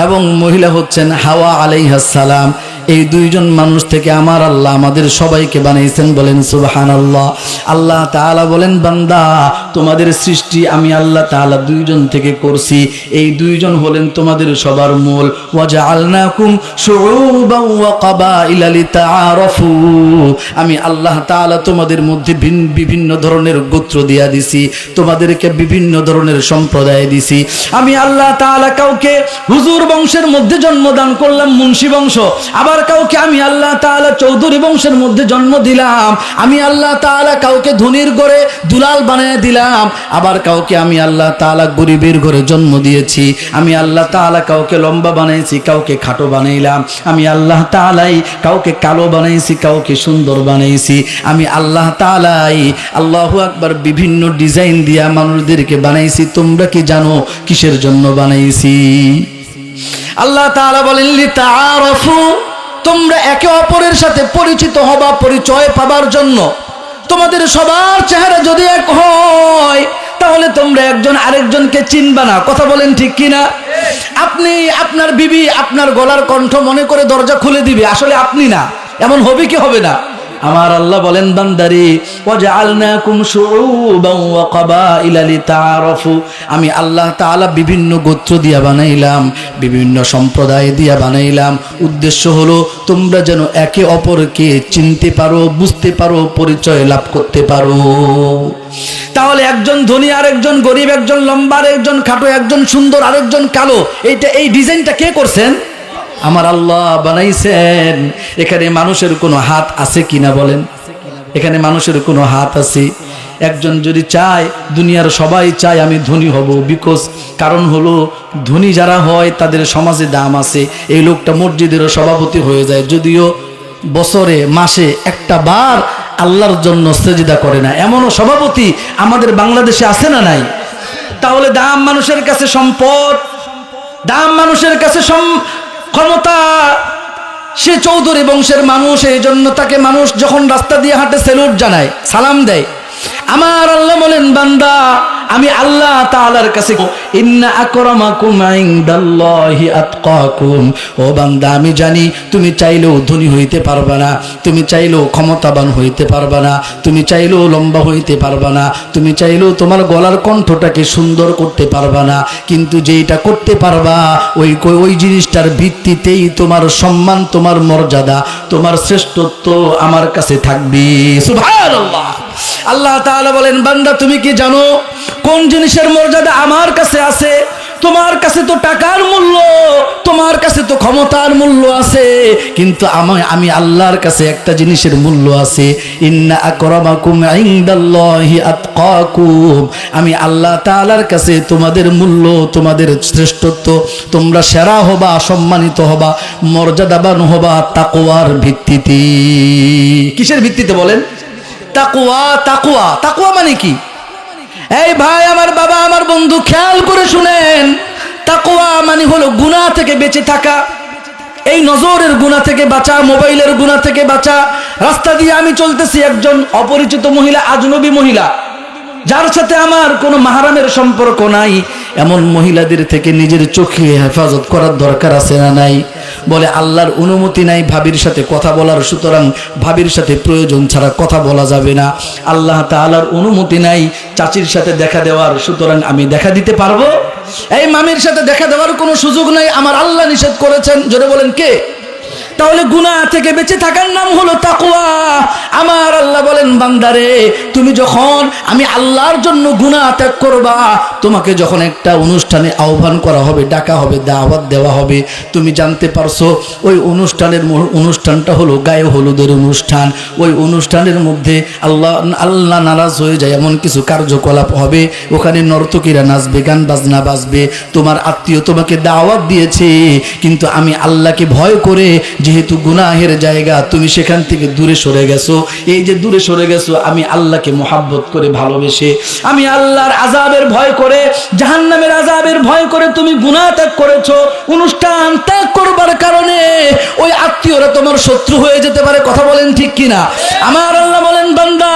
এবং মহিলা হচ্ছেন হাওয়া আলাইহিস সালাম। এই দুইজন মানুষ থেকে আমার আল্লাহ আমাদের সবাইকে বানাইছেন, বলেন সুবহানাল্লাহ। আল্লাহ তাআলা বলেন, বান্দা তোমাদের সৃষ্টি আমি আল্লাহ তাআলা দুইজন থেকে করছি, এই দুইজন হলেন তোমাদের সবার মূল। ওয়াজআলনাকুম শুউবান ওয়া কাবাইলা লিতাআরাফু, আমি আল্লাহ তাআলা তোমাদের মধ্যে বিভিন্ন ধরনের গোত্র দিয়া দিছি, তোমাদেরকে বিভিন্ন ধরনের সম্প্রদায় দিছি। আমি আল্লাহ তাআলা কাউকে হুজুর বংশের মধ্যে জন্মদান করলাম, মুন্সি বংশ, আবার কাউকে আমি আল্লাহ তাআলা চৌধুরী বংশের মধ্যে জন্ম দিলাম। আমি আল্লাহ তাআলা কাউকে ধনীর ঘরে দুলাল বানিয়ে দিলাম, আবার কাউকে আমি আল্লাহ তাআলা গরিবের ঘরে জন্ম দিয়েছি। আমি আল্লাহ তাআলা কাউকে লম্বা বানাইছি, কাউকে খাটো বানাইলাম। আমি আল্লাহ তাআলাই কাউকে কালো বানাইছি, কাউকে সুন্দর বানাইছি। আমি আল্লাহ তাআলাই, আল্লাহু আকবার, বিভিন্ন ডিজাইন দিয়া মানুষদেরকে বানাইছি। তোমরা কি জানো কিসের জন্য বানাইছি? আল্লাহ তাআলা বলেন লিতাআরাফু, তোমরা একে অপরের সাথে পরিচিত হবা, পরিচয় পাবার জন্য। তোমাদের সবার চেহারা যদি এক হয় তাহলে তোমরা একজন আরেকজনকে চিনবা না, কথা বলেন ঠিক কিনা? আপনি আপনার বিবি আপনার গলার কণ্ঠ মনে করে দরজা খুলে দিবে, আসলে আপনি না, এমন হবে কি হবে না? আমার আল্লাহ বলেন, বান্দারে ওয়াজআলনাকুম শুউবান ওয়া কাবাইলা লিতাআরাফু, আমি আল্লাহ তাআলা বিভিন্ন গোত্র দিয়া বানাইলাম, বিভিন্ন সম্প্রদায় দিয়া বানাইলাম। উদ্দেশ্য হলো তোমরা যেন একে অপরকে চিনতে পারো, বুঝতে পারো, পরিচয় লাভ করতে পারো। তাহলে একজন ধনী আরেকজন গরিব, একজন লম্বা আরেকজন খাটো, একজন সুন্দর আরেকজন কালো, এই ডিজাইনটা কে করছেন? আমার আল্লাহ বানাইছেন। এখানে মানুষের কোনো হাত আছে কিনা বলেন? এখানে মানুষের কোনো হাত আছে? একজন যদি চায়, দুনিয়ার সবাই চায় আমি ধনী হব, বিকজ কারণ হলো ধনী যারা হয় তাদের সমাজে দাম আছে। এই লোকটা মসজিদেরও সভাপতি হয়ে যায়, যদিও বছরে মাসে একটা বার আল্লাহর জন্য সেজদা করে না, এমনও সভাপতি আমাদের বাংলাদেশে আছে না নাই? তাহলে দাম মানুষের কাছে সম্পদ, দাম মানুষের কাছে ক্ষমতা। সে চৌধুরী বংশের মানুষ, এই জন্য তাকে মানুষ যখন রাস্তা দিয়ে হাঁটে সেলুট জানায়, সালাম দেয়। আমার আল্লাহ বলেন, বান্দা আমি আল্লাহ তাআলার কাছে ইন্না আকরামাকুম ইনদাল্লাহি আতকাকুম, ও বান্দা আমি জানি তুমি চাইলেও ধনী হইতে পারবা না, তুমি চাইলেও ক্ষমতাবান হইতে পারবা না, তুমি চাইলেও লম্বা হইতে পারবা না, তুমি চাইলেও তোমার গলার কণ্ঠটাকে সুন্দর করতে পারবা না, কিন্তু যেটা করতে পারবা ওই জিনিসটার ভিত্তিতেই তোমার সম্মান, তোমার মর্যাদা, তোমার শ্রেষ্ঠত্ব আমার কাছে থাকবে। সুবহানাল্লাহ। আল্লাহ তাআলা বলেন, বান্দা তুমি কি জানো কোন জিনিসের মর্যাদা আমার কাছে আছে? তোমার কাছে তো টাকার মূল্য, তোমার কাছে তো ক্ষমতার মূল্য আছে, কিন্তু আমি আল্লাহর কাছে একটা জিনিসের মূল্য আছে। ইন্না আকরামাকুম ইনদাল্লাহি আতকাকুম, আমি আল্লাহ তাআলার কাছে তোমাদের মূল্য, তোমাদের শ্রেষ্ঠত্ব, তোমরা সেরা হবা, সম্মানিত হবা, মর্যাদাবান হবা তাকওয়ার ভিত্তিতে। কিসের ভিত্তিতে বলেন? তাকওয়া। তাকওয়া, তাকওয়া মানে কি? এই ভাই, আমার বাবা, আমার বন্ধু, খেয়াল করে শুনেন। তাকওয়া মানে হলো গুনাহ থেকে বেঁচে থাকা। এই নজরের গুনাহ থেকে বাঁচা, মোবাইলের গুনাহ থেকে বাঁচা। রাস্তা দিয়ে আমি চলতেছি, একজন অপরিচিত মহিলা, আজনবী মহিলা, যার সাথে আমার কোনো মাহরামের সম্পর্ক নাই, এমন মহিলাদের থেকে নিজের চোখে হেফাজত করার দরকার আছে না নাই? বলে আল্লাহর অনুমতি নাই ভাবির সাথে কথা বলার, সুতরাং ভাবির সাথে প্রয়োজন ছাড়া কথা বলা যাবে না। আল্লাহ তাআলার অনুমতি নাই চাচির সাথে দেখা দেওয়ার, সুতরাং আমি দেখা দিতে পারবো? এই মামির সাথে দেখা দেওয়ার কোনো সুযোগ নাই, আমার আল্লাহ নিষেধ করেছেন। জোরে বলেন কে? তাহলে গুনাহ থেকে বেঁচে থাকার নাম হলো তাকওয়া। আমার আল্লাহ বলেন, বান্দারে তুমি যখন আমি আল্লাহর জন্য গুনাহ ত্যাগ করবা, তোমাকে যখন একটা অনুষ্ঠানে আহ্বান করা হবে, ডাকা হবে, দাওয়াত দেওয়া হবে, তুমি জানতে পারছো ওই অনুষ্ঠানটা হলো গায়ে হলুদের অনুষ্ঠান, ওই অনুষ্ঠানের মধ্যে আল্লাহ নারাজ হয়ে যায় এমন কিছু কার্যকলাপ হবে, ওখানে নর্তকীরা নাচবে, গান বাজনা বাজবে, তোমার আত্মীয় তোমাকে দাওয়াত দিয়েছে, কিন্তু আমি আল্লাহকে ভয় করে, যেহেতু গুনাহের জায়গা, তুমি সেখান থেকে দূরে সরে গেছো। এই যে দূরে সরে গেছো, আমি আল্লাহকে মোহাব্বত করে, ভালোবেসে, আমি আল্লাহর আযাবের ভয় করে, জাহান্নামের আযাবের ভয় করে তুমি গুনাহ ত্যাগ করেছো। অনুষ্ঠান ত্যাগ করবার কারণে ওই আত্মীয়রা তোমার শত্রু হয়ে যেতে পারে। কথা বলেন ঠিক কিনা? আমার আল্লাহ বলেন, বান্দা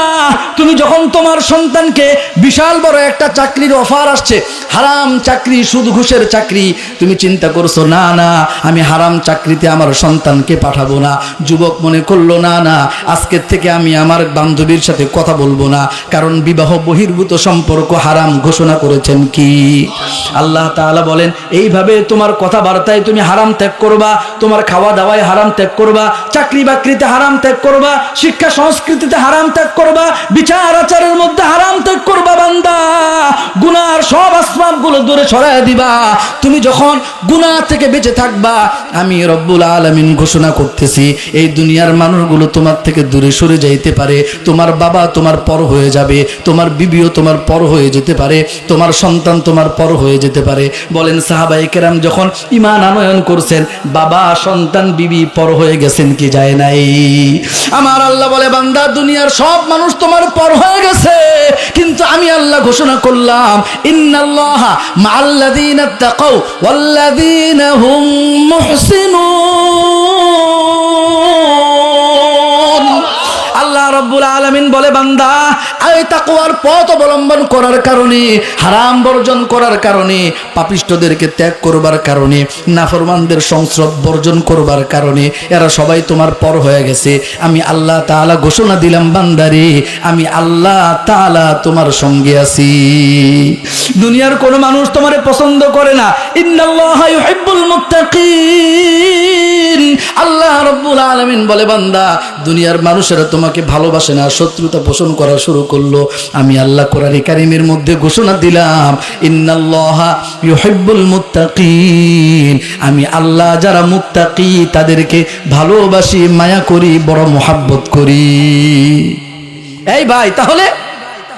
তুমি যখন তোমার সন্তানকে বিশাল বড় একটা চাকরির অফার আসছে, হারাম চাকরি, সুদ ঘুষের চাকরি, তুমি চিন্তা করছো না না আমি হারাম চাকরিতে আমার সন্তানকে পাঠাবো না। যুবক মনে করলো না না আজকের থেকে আমি আমার বান্ধবীর সাথে কথা বলবো না, কারণ বিবাহ বহির্ভূত সম্পর্ক হারাম ঘোষণা করেছেন কি আল্লাহ তাআলা বলেন। এইভাবে তোমার কথাবার্তায় তুমি হারাম ত্যাগ করবা, তোমার খাওয়া দাওয়ায় হারাম ত্যাগ করবা, চাকরি বাকরিতে হারাম ত্যাগ করবা, শিক্ষা সংস্কৃতিতে হারাম ত্যাগ করবা, বিচার আচারের মধ্যে হারাম ত্যাগ করবা। বান্দা গুনার সব আসবাবগুলো দূরে সরায় দিবা। তুমি যখন গুনাহ থেকে বেঁচে থাকবা, আমি রব্বুল আলামিন ঘোষণা করতেছি এই দুনিয়ার মানুষগুলো তোমার থেকে দূরে সরে যাইতে পারে। তোমার বাবা তোমার পর হয়ে যাবে, তোমার বিবিও তোমার পর হয়ে যেতে পারে, তোমার সন্তান তোমার পর হয়ে যেতে পারে। বলেন সাহাবায়ে কেরাম যখন ঈমান আনয়ন করছেন, বাবা সন্তান বিবি পর হয়ে গেছেন কি যায় নাই? আমার আল্লাহ বলে বান্দা দুনিয়ার সব মানুষ তোমার পর হয়ে গেছে, কিন্তু আমি আল্লাহ ঘোষণা করলাম ইন্নাল্লাহা মাআল্লাযীনা তাকাউ ওয়াল্লাযীনা হুম মুহসিনুন। আল্লাহ রাব্বুল আলামিন বলে বান্দা এই তাকওয়ার পথ অবলম্বন করার কারণে, হারাম বর্জন করার কারণে, পাপিষ্ঠদেরকে ত্যাগ করবার কারণে, নাফরমানদের সংস্রব বর্জন করবার কারণে এরা সবাই তোমার পর হয়ে গেছে। আমি আল্লাহ তাআলা ঘোষণা দিলাম বান্দারে আমি আল্লাহ তাআলা তোমার সঙ্গে আছি। দুনিয়ার কোনো মানুষ তোমারে পছন্দ করে না। ইন্নাল্লাহা ইউহিব্বুল মুত্তাকিন। আল্লাহ রাব্বুল আলামিন বলে বান্দা দুনিয়ার মানুষেরা তোমাকে ভালোবাসে না, শত্রুতা পোষণ করা শুরু করলো। আমি আল্লাহ কোরআনে কারীমের মধ্যে ঘোষণা দিলাম ইন্নাল্লাহা ইউহিব্বুল মুত্তাকিন। আমি আল্লাহ যারা মুত্তাকি তাদেরকে ভালোবাসি, মায়া করি, বড় মোহাব্বত করি। এই ভাই তাহলে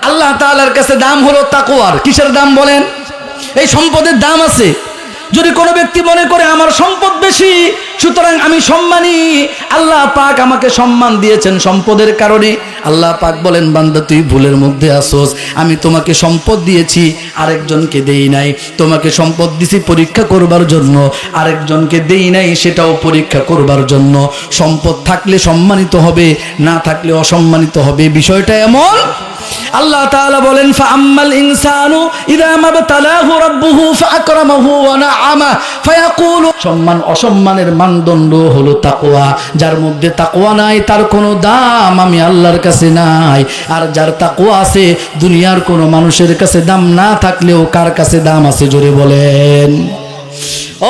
আল্লাহ তাআলার কাছে দাম হলো তাকওয়ার। কিসের দাম বলেন? এই সম্পদের দাম আছে। যদি কোনো ব্যক্তি মনে করে আমার সম্পদ বেশি সুতরাং আমি সম্মানী, আল্লাহ পাক আমাকে সম্মান দিয়েছেন সম্পদের কারণে। আল্লাহ পাক বলেন বান্দা তুই ভুলের মধ্যে আসোস, আমি তোমাকে সম্পদ দিয়েছি আরেকজনকে দেই নাই। তোমাকে সম্পদ দিছি পরীক্ষা করবার জন্য, আরেকজনকে দেই নাই সেটাও পরীক্ষা করবার জন্য। সম্পদ থাকলে সম্মানিত হবে, না থাকলে অসম্মানিত হবে, বিষয়টা এমন। আল্লাহ তাআলা বলেন ফাআম্মাল ইনসানু ইযা মাবতালাহু রাব্বুহু ফাআকরামাহু ওয়া নাআমা ফায়াকুলু। সম্মান অসম্মানের মানদণ্ড হলো তাকওয়া। যার মধ্যে তাকওয়া নাই তার কোনো দাম আমি আল্লাহর কাছে নাই, আর যার তাকওয়া আছে দুনিয়ার কোনো মানুষের কাছে দাম না থাকলেও কার কাছে দাম আছে জোরে বলেন।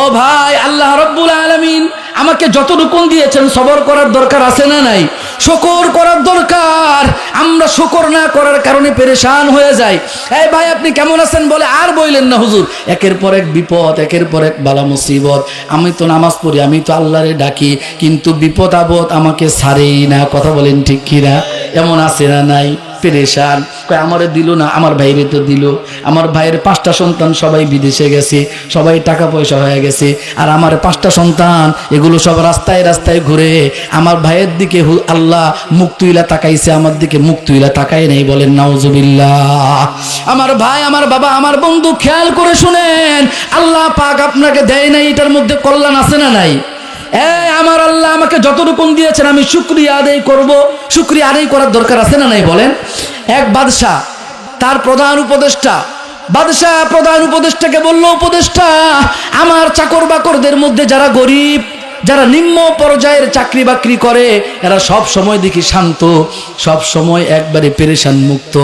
ও ভাই আল্লাহ রাব্বুল আলামিন আমাকে যতটুকু দিয়েছেন সবর করার দরকার আছে না নাই? শুকর করার দরকার। আমরা শুকর না করার কারণে পেরেশান হয়ে যাই। এই ভাই আপনি কেমন আছেন বলে আর বললেন না হুজুর, একের পর এক বিপদ, একের পর এক বালা মুসিবত। আমি তো নামাজ পড়ি, আমি তো আল্লাহরে ডাকি, কিন্তু বিপদ আপদ আমাকে ছাড়েই না। কথা বলেন ঠিক কিনা? এমন আছে না নাই? পেরেশান। আমারে দিল না, আমার ভাইরে তো দিল। আমার ভাইয়ের 5টা সন্তান সবাই বিদেশে গেছে, সবাই টাকা পয়সা হয়ে গেছে, আর আমার 5টা সন্তান এগুলো সব রাস্তায় রাস্তায় ঘুরে। আমার ভাইয়ের দিকে আল্লাহ মুখ তুইলা তাকাইছে, আমার দিকে মুখ তুইলা তাকাই নাই। বলেন নাউজুবিল্লাহ। আমার ভাই, আমার বাবা, আমার বন্ধু খেয়াল করে শুনেন, আল্লাহ পাক আপনাকে দেয় নাই, এটার মধ্যে কল্যাণ আছে না নাই? আমার আল্লাহ আমাকে যতটুকু দিয়েছেন আমি শুকরিয়া আদায় করব। শুকরিয়া আদায় করার দরকার আছে না নাই বলেন? এক বাদশা তার প্রধান উপদেষ্টা, বাদশা প্রধান উপদেষ্টাকে বলল, উপদেষ্টা আমার চাকর বাকরদের মধ্যে যারা গরিব, যারা নিম্ন পর্যায়ের চাকরি বাকরি করে, এরা সব সময় দেখি শান্ত, সব সময় একবারে পেরেশান মুক্ত,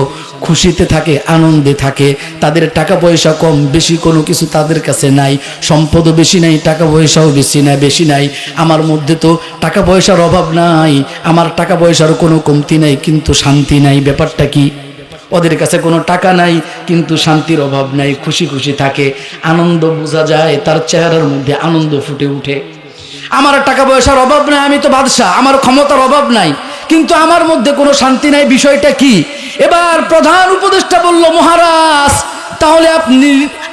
খুশিতে থাকে, আনন্দে থাকে। তাদের টাকা পয়সা কম বেশি কোনো কিছু তাদের কাছে নাই, সম্পদও বেশি নাই, টাকা পয়সাও বেশি নাই। আমার মধ্যে তো টাকা পয়সার অভাব নাই, আমার টাকা পয়সার কোনো কমতি নাই, কিন্তু শান্তি নাই। ব্যাপারটা কি? ওদের কাছে কোনো টাকা নাই কিন্তু শান্তির অভাব নাই, খুশি খুশি থাকে, আনন্দ বোঝা যায়, তার চেহারার মধ্যে আনন্দ ফুটে উঠে। আমার টাকা পয়সার অভাব নাই, আমি তো বাদশাহ, আমার ক্ষমতার অভাব নাই, কিন্তু আমার মধ্যে কোনো শান্তি নাই। বিষয়টা কি? এবার প্রধান উপদেষ্টা বলল, মহারাজ তাহলে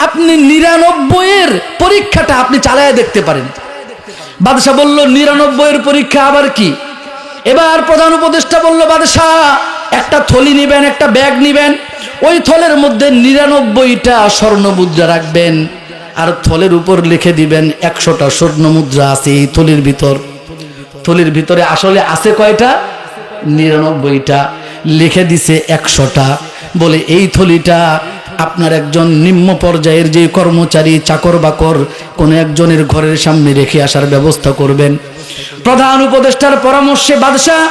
আপনি 99-এর পরীক্ষাটা আপনি চালায় দেখতে পারেন। বাদশাহ বলল 99-এর পরীক্ষা আবার কি? এবার প্রধান উপদেষ্টা বলল, বাদশাহ একটা থলি নিবেন, একটা ব্যাগ নিবেন, ওই থলের মধ্যে 99টা স্বর্ণ মুদ্রা রাখবেন, আর থলের উপর লিখে দিবেন 100টা স্বর্ণ মুদ্রা আছে এই থলির ভিতর। থলির ভিতরে আসলে আছে কয়টা? 99টা। লিখে দিছে 100টা, বলে এই থলিটা আপনার একজন নিম্ন পর্যায়ের যে কর্মচারী চাকর বাকর কোন একজনের ঘরের সামনে রেখে আসার ব্যবস্থা করবেন। প্রধান উপদেষ্টার পরামর্শে বাদশাহ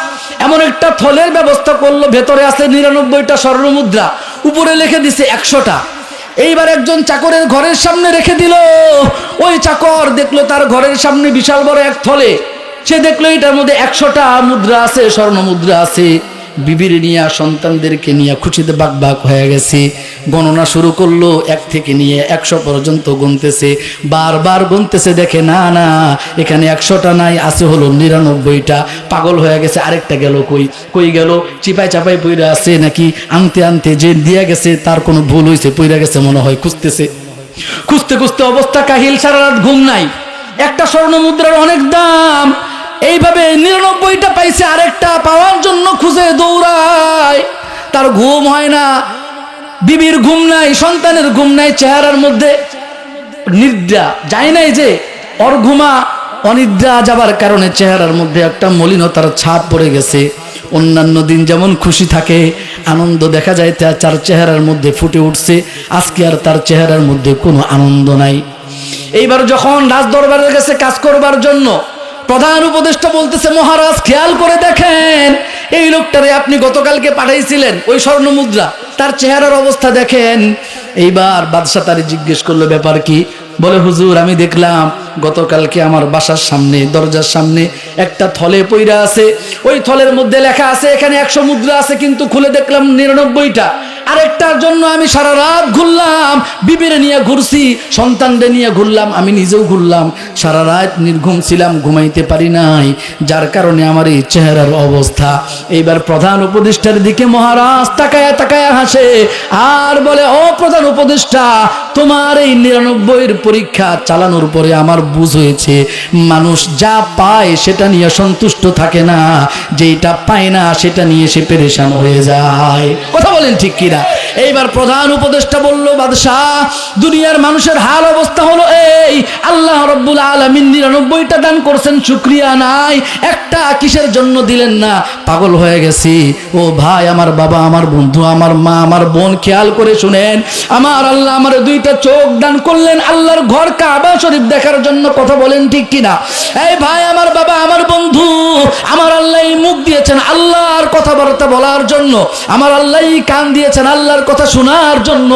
এমন একটা থলের ব্যবস্থা করলো, ভেতরে আছে 99টা স্বর্ণ মুদ্রা, উপরে লিখে দিছে 100টা। এইবার একজন চাকরের ঘরের সামনে রেখে দিল। ওই চাকর দেখলো তার ঘরের সামনে বিশাল বড় এক থলে, সে দেখলো এটার মধ্যে 100টা মুদ্রা আছে, স্বর্ণ মুদ্রা আছে। বিবির নিয়ে সন্তানদেরকে নিয়ে খুশিতে বাকবাক হয়ে গেছে। গণনা শুরু করলো, 1 থেকে নিয়ে 100 পর্যন্ত গুনতেছে, বারবার গুনতেছে, দেখে না না এখানে 100টা নাই, আছে হলো 99টা। পাগল হয়ে গেছে, আরেকটা গেল কই গেল, চিপাই চাপাই পইরা আছে নাকি, আনতে আনতে যে দিয়া গেছে তার কোনো ভুল হয়েছে, পইরা গেছে মনে হয়, খুঁজতেছে। খুঁজতে খুঁজতে অবস্থা কাহিল, সারা রাত ঘুম নাই। একটা স্বর্ণ মুদ্রার অনেক দাম। এইভাবে 99টা পাইছে, আরেকটা পাওয়ার জন্য খুঁজে দৌড়ায়। তার ঘুম হয় না, বিবির ঘুম নাই, সন্তানের ঘুম নাই, চেহারার মধ্যে নিদ্রা যায় নাই, যে অর্ঘুমা অনিদ্রা যাবার কারণে চেহারার মধ্যে একটা মলিনতার ছাপ পড়ে গেছে। অন্যান্য দিন যেমন খুশি থাকে, আনন্দ দেখা যায় তার চেহারার মধ্যে ফুটে উঠছে, আজকে আর তার চেহারার মধ্যে কোনো আনন্দ নাই। এইবার যখন রাজ দরবারের কাছে কাজ করবার জন্য প্রধান উপদেষ্টা বলতেছে, মহারাজ খেয়াল করে দেখেন এই লোকটারে আপনি গতকালকে পাঠাইছিলেন ওই স্বর্ণ মুদ্রা, তার চেহারার অবস্থা দেখেন। এইবার বাদশা তারে জিজ্ঞেস করলো ব্যাপার কি? বলে হুজুর আমি দেখলাম গতকালকে আমার বাসার সামনে দরজার সামনে একটা থলে পইরা আছে, ওই থলের মধ্যে লেখা আছে এখানে 100 মুদ্রা আছে, কিন্তু খুলে দেখলাম 99টা। আরেকটার জন্য আমি সারা রাত ঘুরলাম, বিবিরে নিয়ে ঘুরছি, সন্তানদের নিয়ে ঘুরলাম, আমি নিজেও ঘুরলাম, সারা রাত নির্ঘুম ছিলাম, ঘুমাইতে পারি নাই, যার কারণে আমার এই চেহারার অবস্থা। এইবার প্রধান উপদেষ্টার দিকে মহারাজ তাকায়া তাকায়া হাসে আর বলে, ও প্রধান উপদেষ্টা, তোমার এই 99-এর পরীক্ষা চালানোর পরে আমার বুঝ হয়েছে মানুষ যা পায় সেটা নিয়ে সন্তুষ্ট থাকে না, যেটা পায় না সেটা নিয়ে সে পেরেশান হয়ে যায়। কথা বলেন ঠিক কিনা? এইবার প্রধান উপদেষ্টা বলল, বাদশাহ দুনিয়ার মানুষের হাল অবস্থা হলো এই, আল্লাহ রাব্বুল আলামিন 99টা দান করছেন, শুকরিয়া নাই, একটা কিসের জন্য দিলেন না? পাগল হয়ে গেছি। ও ভাই, আমার বাবা, আমার বন্ধু, আমার মা, আমার বোন, খেয়াল করে শুনেন, আমার আল্লাহ আমার 2টা চোখ দান করলেন আল্লাহর ঘর কাবা শরীফ দেখার জন্য। কথা বলেন ঠিক কিনা? এই ভাই, আমার বাবা, আমার বন্ধু, আমার আল্লাহ মুখ দিয়েছেন আল্লাহর কথাবার্তা বলার জন্য, আমার আল্লাহ কান দিয়েছেন আল্লাহর কথা শোনার জন্য।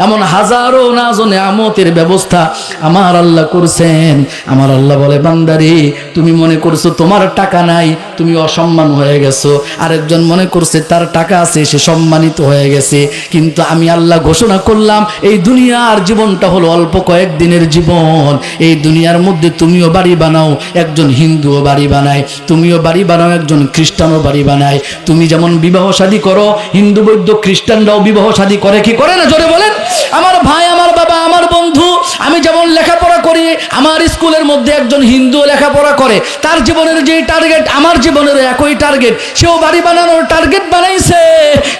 এমন হাজারো নাজ ও নিয়ামতের ব্যবস্থা আমার আল্লাহ করছেন। আমার আল্লাহ বলে, বান্দারে তুমি মনে করছো তোমার টাকা নাই, তুমি অসম্মান হয়ে গেছো, আরেকজন মনে করছে তার টাকা আছে, সে সম্মানিত হয়ে গেছে, কিন্তু আমি আল্লাহ ঘোষণা করলাম এই দুনিয়ার জীবনটা হলো অল্প কয়েকদিনের জীবন। এই দুনিয়ার মধ্যে তুমিও বাড়ি বানাও, একজন হিন্দুও বাড়ি বানায়, তুমিও বাড়ি বানাও, একজন খ্রিস্টানও বাড়ি বানায়। তুমি যেমন বিবাহ শাদী করো, হিন্দু বৌদ্ধ খ্রিস্টানরাও বিবাহ শাদী করে কি করে না? জোরে বলেন। আমার ভাই, আমার বাবা, আমার বন্ধু, আমি যেমন লেখাপড়া করি, আমার স্কুলের মধ্যে একজন হিন্দু লেখাপড়া করে, তার জীবনের যে টার্গেট আমার জীবনের একই টার্গেট, সেও বাড়ি বানানোর টার্গেট বানাইছে,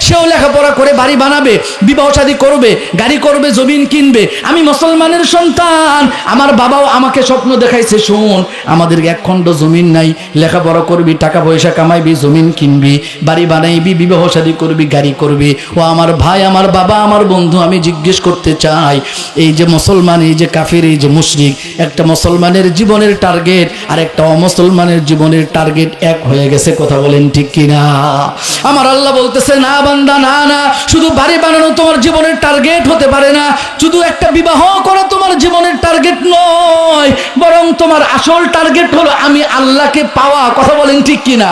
সেও লেখাপড়া করে বাড়ি বানাবে, বিবাহ শাদী করবে, গাড়ি করবে, জমিন কিনবে। আমি মুসলমানের সন্তান, আমার বাবাও আমাকে স্বপ্ন দেখাইছে, শোন আমাদের 1 খণ্ড জমিন নাই, লেখাপড়া করবি, টাকা পয়সা কামাইবি, জমিন কিনবি, বাড়ি বানাইবি, বিবাহ শাদী করবি, গাড়ি করবি। ও আমার ভাই, আমার বাবা, আমার বন্ধু, আমি জিজ্ঞেস করতে চাই, এই যে মুসলমান, এই যে কাফির, এই যে মুশরিক, একটা মুসলমানের জীবনের টার্গেট আর একটা অমুসলমানের জীবনের টার্গেট এক হয়ে গেছে। কথা বলেন ঠিক কিনা? আমার আল্লাহ বলতেছে, না বান্দা, না না, শুধু বাড়ি বানানো তোমার জীবনের টার্গেট হতে পারে না, শুধু একটা বিবাহ করা তোমার জীবনের টার্গেট নয়, বরং তোমার আসল টার্গেট হলো আমি আল্লাহকে পাওয়া। কথা বলেন ঠিক কিনা?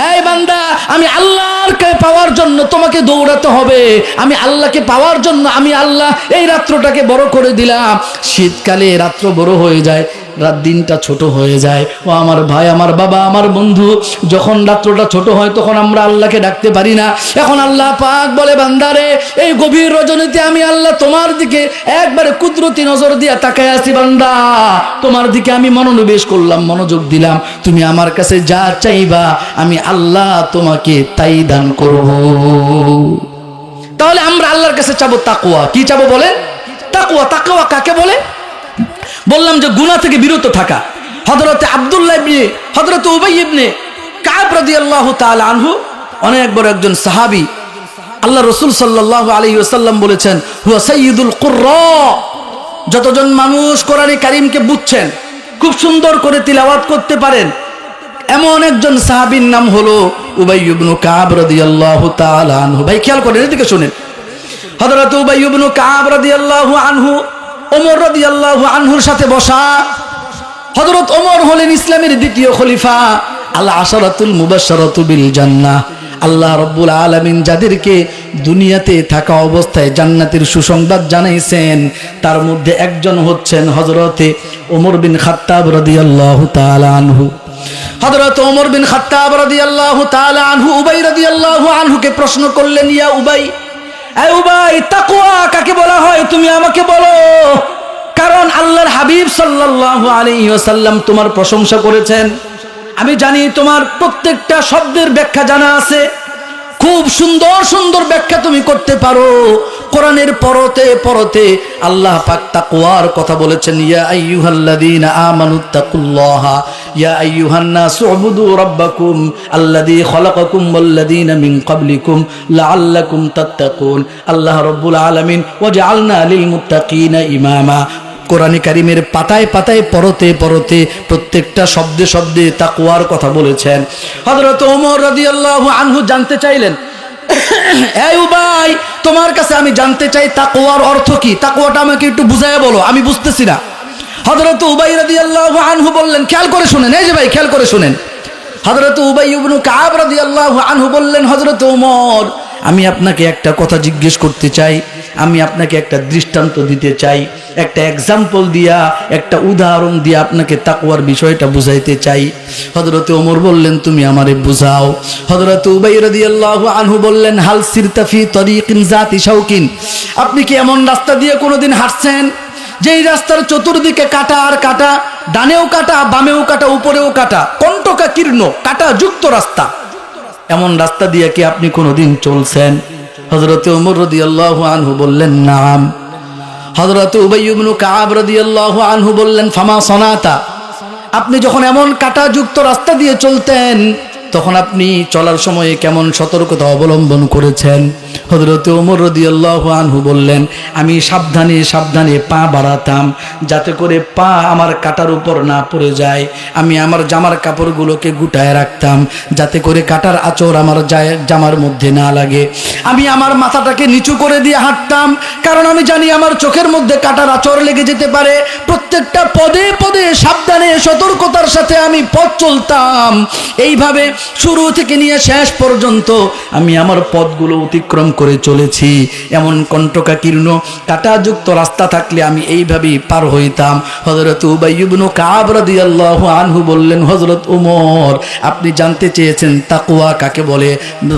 এই বান্দা, আমি আল্লাহকে পাওয়ার জন্য তোমাকে দৌড়াতে হবে। আমি আল্লাহকে পাওয়ার জন্য আমি আল্লাহ এই রাত্রটাকে বড় করে দিলাম। শীতকালে রাত্র বড় হয়ে যায়, রাত দিনটা ছোট হয়ে যায়। ও আমার ভাই, আমার বাবা, আমার বন্ধু, যখন রাত্রটা ছোট হয় তখন আমরা আল্লাহকে ডাকতে পারি না। এখন আল্লাহ পাক বলে, বান্দারে এই গভীর রজনীতে আমি আল্লাহ তোমার দিকে একবারে কুদরতি নজর দিয়া তাকায় আছি। বান্দা, তোমার দিকে আমি মনোনিবেশ করলাম, মনোযোগ দিলাম, তুমি আমার কাছে যা চাইবা আমি আল্লাহ তোমাকে তাই দান করব। তাহলে আমরা আল্লাহর কাছে চাবো তাকওয়া। কি চাবো বলেন? তাকওয়া। তাকওয়া কাকে বলে? বললাম যে গুনাহ থেকে বিরত থাকা। হযরত আব্দুল্লাহ ইবনে হযরত উবাই ইবনে কাব রাদিয়াল্লাহু তাআলা আনহু অনেক বড় একজন সাহাবী। আল্লাহ রাসূল সাল্লাল্লাহু আলাইহি ওয়াসাল্লাম বলেছেন হুয়া সাইয়্যিদুল কুররা। যতজন মানুষ কোরআনে কারীমকে বুঝছেন, খুব সুন্দর করে তিলাওয়াত করতে পারেন, এমন একজন সাহাবীর নাম হলো উবাই ইবনে কাব রাদিয়াল্লাহু তাআলা আনহু। ভাই খেয়াল করেন, এদিকে শুনেন। হযরত উবাই ইবনে কাব রাদিয়াল্লাহু আনহু ওমর রাদিয়াল্লাহু আনহুর সাথে বসা। হযরত ওমর হলেন ইসলামের দ্বিতীয় খলিফা, আল আশারাতুল মুবাশশারাতু বিল জান্নাহ। আল্লাহ রাব্বুল আলামিন যাদেরকে দুনিয়াতে থাকা অবস্থায় জান্নাতের সুসংবাদ জানাইছেন, তার মধ্যে একজন হচ্ছেন হযরতে ওমর বিন খাত্তাব রাদিয়াল্লাহু তাআলা আনহু। হযরত ওমর বিন খাত্তাব রাদিয়াল্লাহু তাআলা আনহু উবাই রাদিয়াল্লাহু আনহুকে প্রশ্ন করলেন, ইয়া উবাই, এই উবাই, তাকওয়া কাকে বলা হয় তুমি আমাকে বলো। কারণ আল্লাহর হাবিব সাল্লাল্লাহু আলাইহি ওয়াসাল্লাম তোমার প্রশংসা করেছেন। আমি জানি তোমার প্রত্যেকটা শব্দের ব্যাখ্যা জানা আছে, খুব সুন্দর সুন্দর ব্যাখ্যা তুমি করতে পারো। কোরআনের পরতে পরতে আল্লাহ পাক তাকওয়ার কথা বলেছেন, ইয়া আইয়ুহাল্লাযীনা আমানুত্তাকুল্লাহা ইয়া আইয়ুহান নাসু উবুদু রাব্বাকুম আল্লাযী খালাকাকুম ওয়াল্লাযীনা মিন ক্বাবলিকুম লাআল্লাকুম তাত্তাকুন। আল্লাহ রাব্বুল আলামিন ওয়াজআলনা লিল মুত্তাকিনা ইমামা। কোরআনে কারীমের পাতায় পাতায় পরতে পরতে প্রত্যেকটা শব্দে শব্দে তাকওয়ার কথা বলেছেন। হযরত ওমর রাদিয়াল্লাহু আনহু জানতে চাইলেন, এই উবাই, তোমার কাছে আমি জানতে চাই তাকওয়ার অর্থ কি, তাকওয়াটা আমাকে একটু বুঝায়া বলো, আমি বুঝতেছি না। হযরত উবাই রাদিয়াল্লাহু আনহু বললেন, খেয়াল করে শুনেন, এই যে ভাই খেয়াল করে শুনেন। হযরত উবাই ইবনে কাব রাদিয়াল্লাহু আনহু বললেন, হযরত ওমর, আমি আপনাকে একটা কথা জিজ্ঞেস করতে চাই, আমি আপনাকে একটা দৃষ্টান্ত দিতে চাই, একটা এক্সাম্পল দিয়া, একটা উদাহরণ দিয়া আপনাকে তাকওয়ার বিষয়টা বুঝাইতে চাই। হযরত ওমর বললেন, তুমি আমারে বুঝাও। হযরত উবাই রাদিয়াল্লাহু আনহু বললেন, হাল সিরতা ফি তরিকিন যাতি শাওকিন, আপনি কি এমন রাস্তা দিয়ে কোনোদিন হাঁটছেন যেই রাস্তার চতুর্দিকে কাটা আর কাটা, ডানেও কাটা বামেও কাটা উপরেও কাটা, কণ্টকা কীর্ণ কাটা যুক্ত রাস্তা, এমন রাস্তা দিয়ে কি আপনি কোনোদিন চলছেন? হযরত ওমর রাদিয়াল্লাহু আনহু বললেন, নাম। হযরত উবাই ইবনে কাব রাদিয়াল্লাহু আনহু বললেন, ফামা সনাতা, আপনি যখন এমন কাটা যুক্ত রাস্তা দিয়ে চলতেন তখন আপনি চলার সময়ে কেমন সতর্কতা অবলম্বন করেছেন? হযরত ওমর রাদিয়াল্লাহু আনহু বললেন, আমি সাবধানে সাবধানে পা বাড়াতাম যাতে করে পা আমার কাটার উপর না পড়ে যায়। আমি আমার জামার কাপড়গুলোকে গুটায় রাখতাম যাতে করে কাটার আঁচড় আমার জামার মধ্যে না লাগে। আমি আমার মাথাটাকে নিচু করে দিয়ে হাঁটতাম, কারণ আমি জানি আমার চোখের মধ্যে কাটার আঁচড় লেগে যেতে পারে। প্রত্যেকটা পদে পদে সাবধানে সতর্কতার সাথে আমি পথ চলতাম। এইভাবে শুরু থেকে নিয়ে শেষ পর্যন্ত আমি আমার পথগুলো অতিক্রম করে চলেছি। এমন কণ্টকাকীর্ণ কাঁটাযুক্ত রাস্তা থাকলে আমি এইভাবেই পার হইতাম। হযরত উবাই ইবনে কাব রাদিয়াল্লাহু আনহু বললেন, হযরত ওমর, আপনি জানতে চেয়েছেন তাকওয়া কাকে বলে।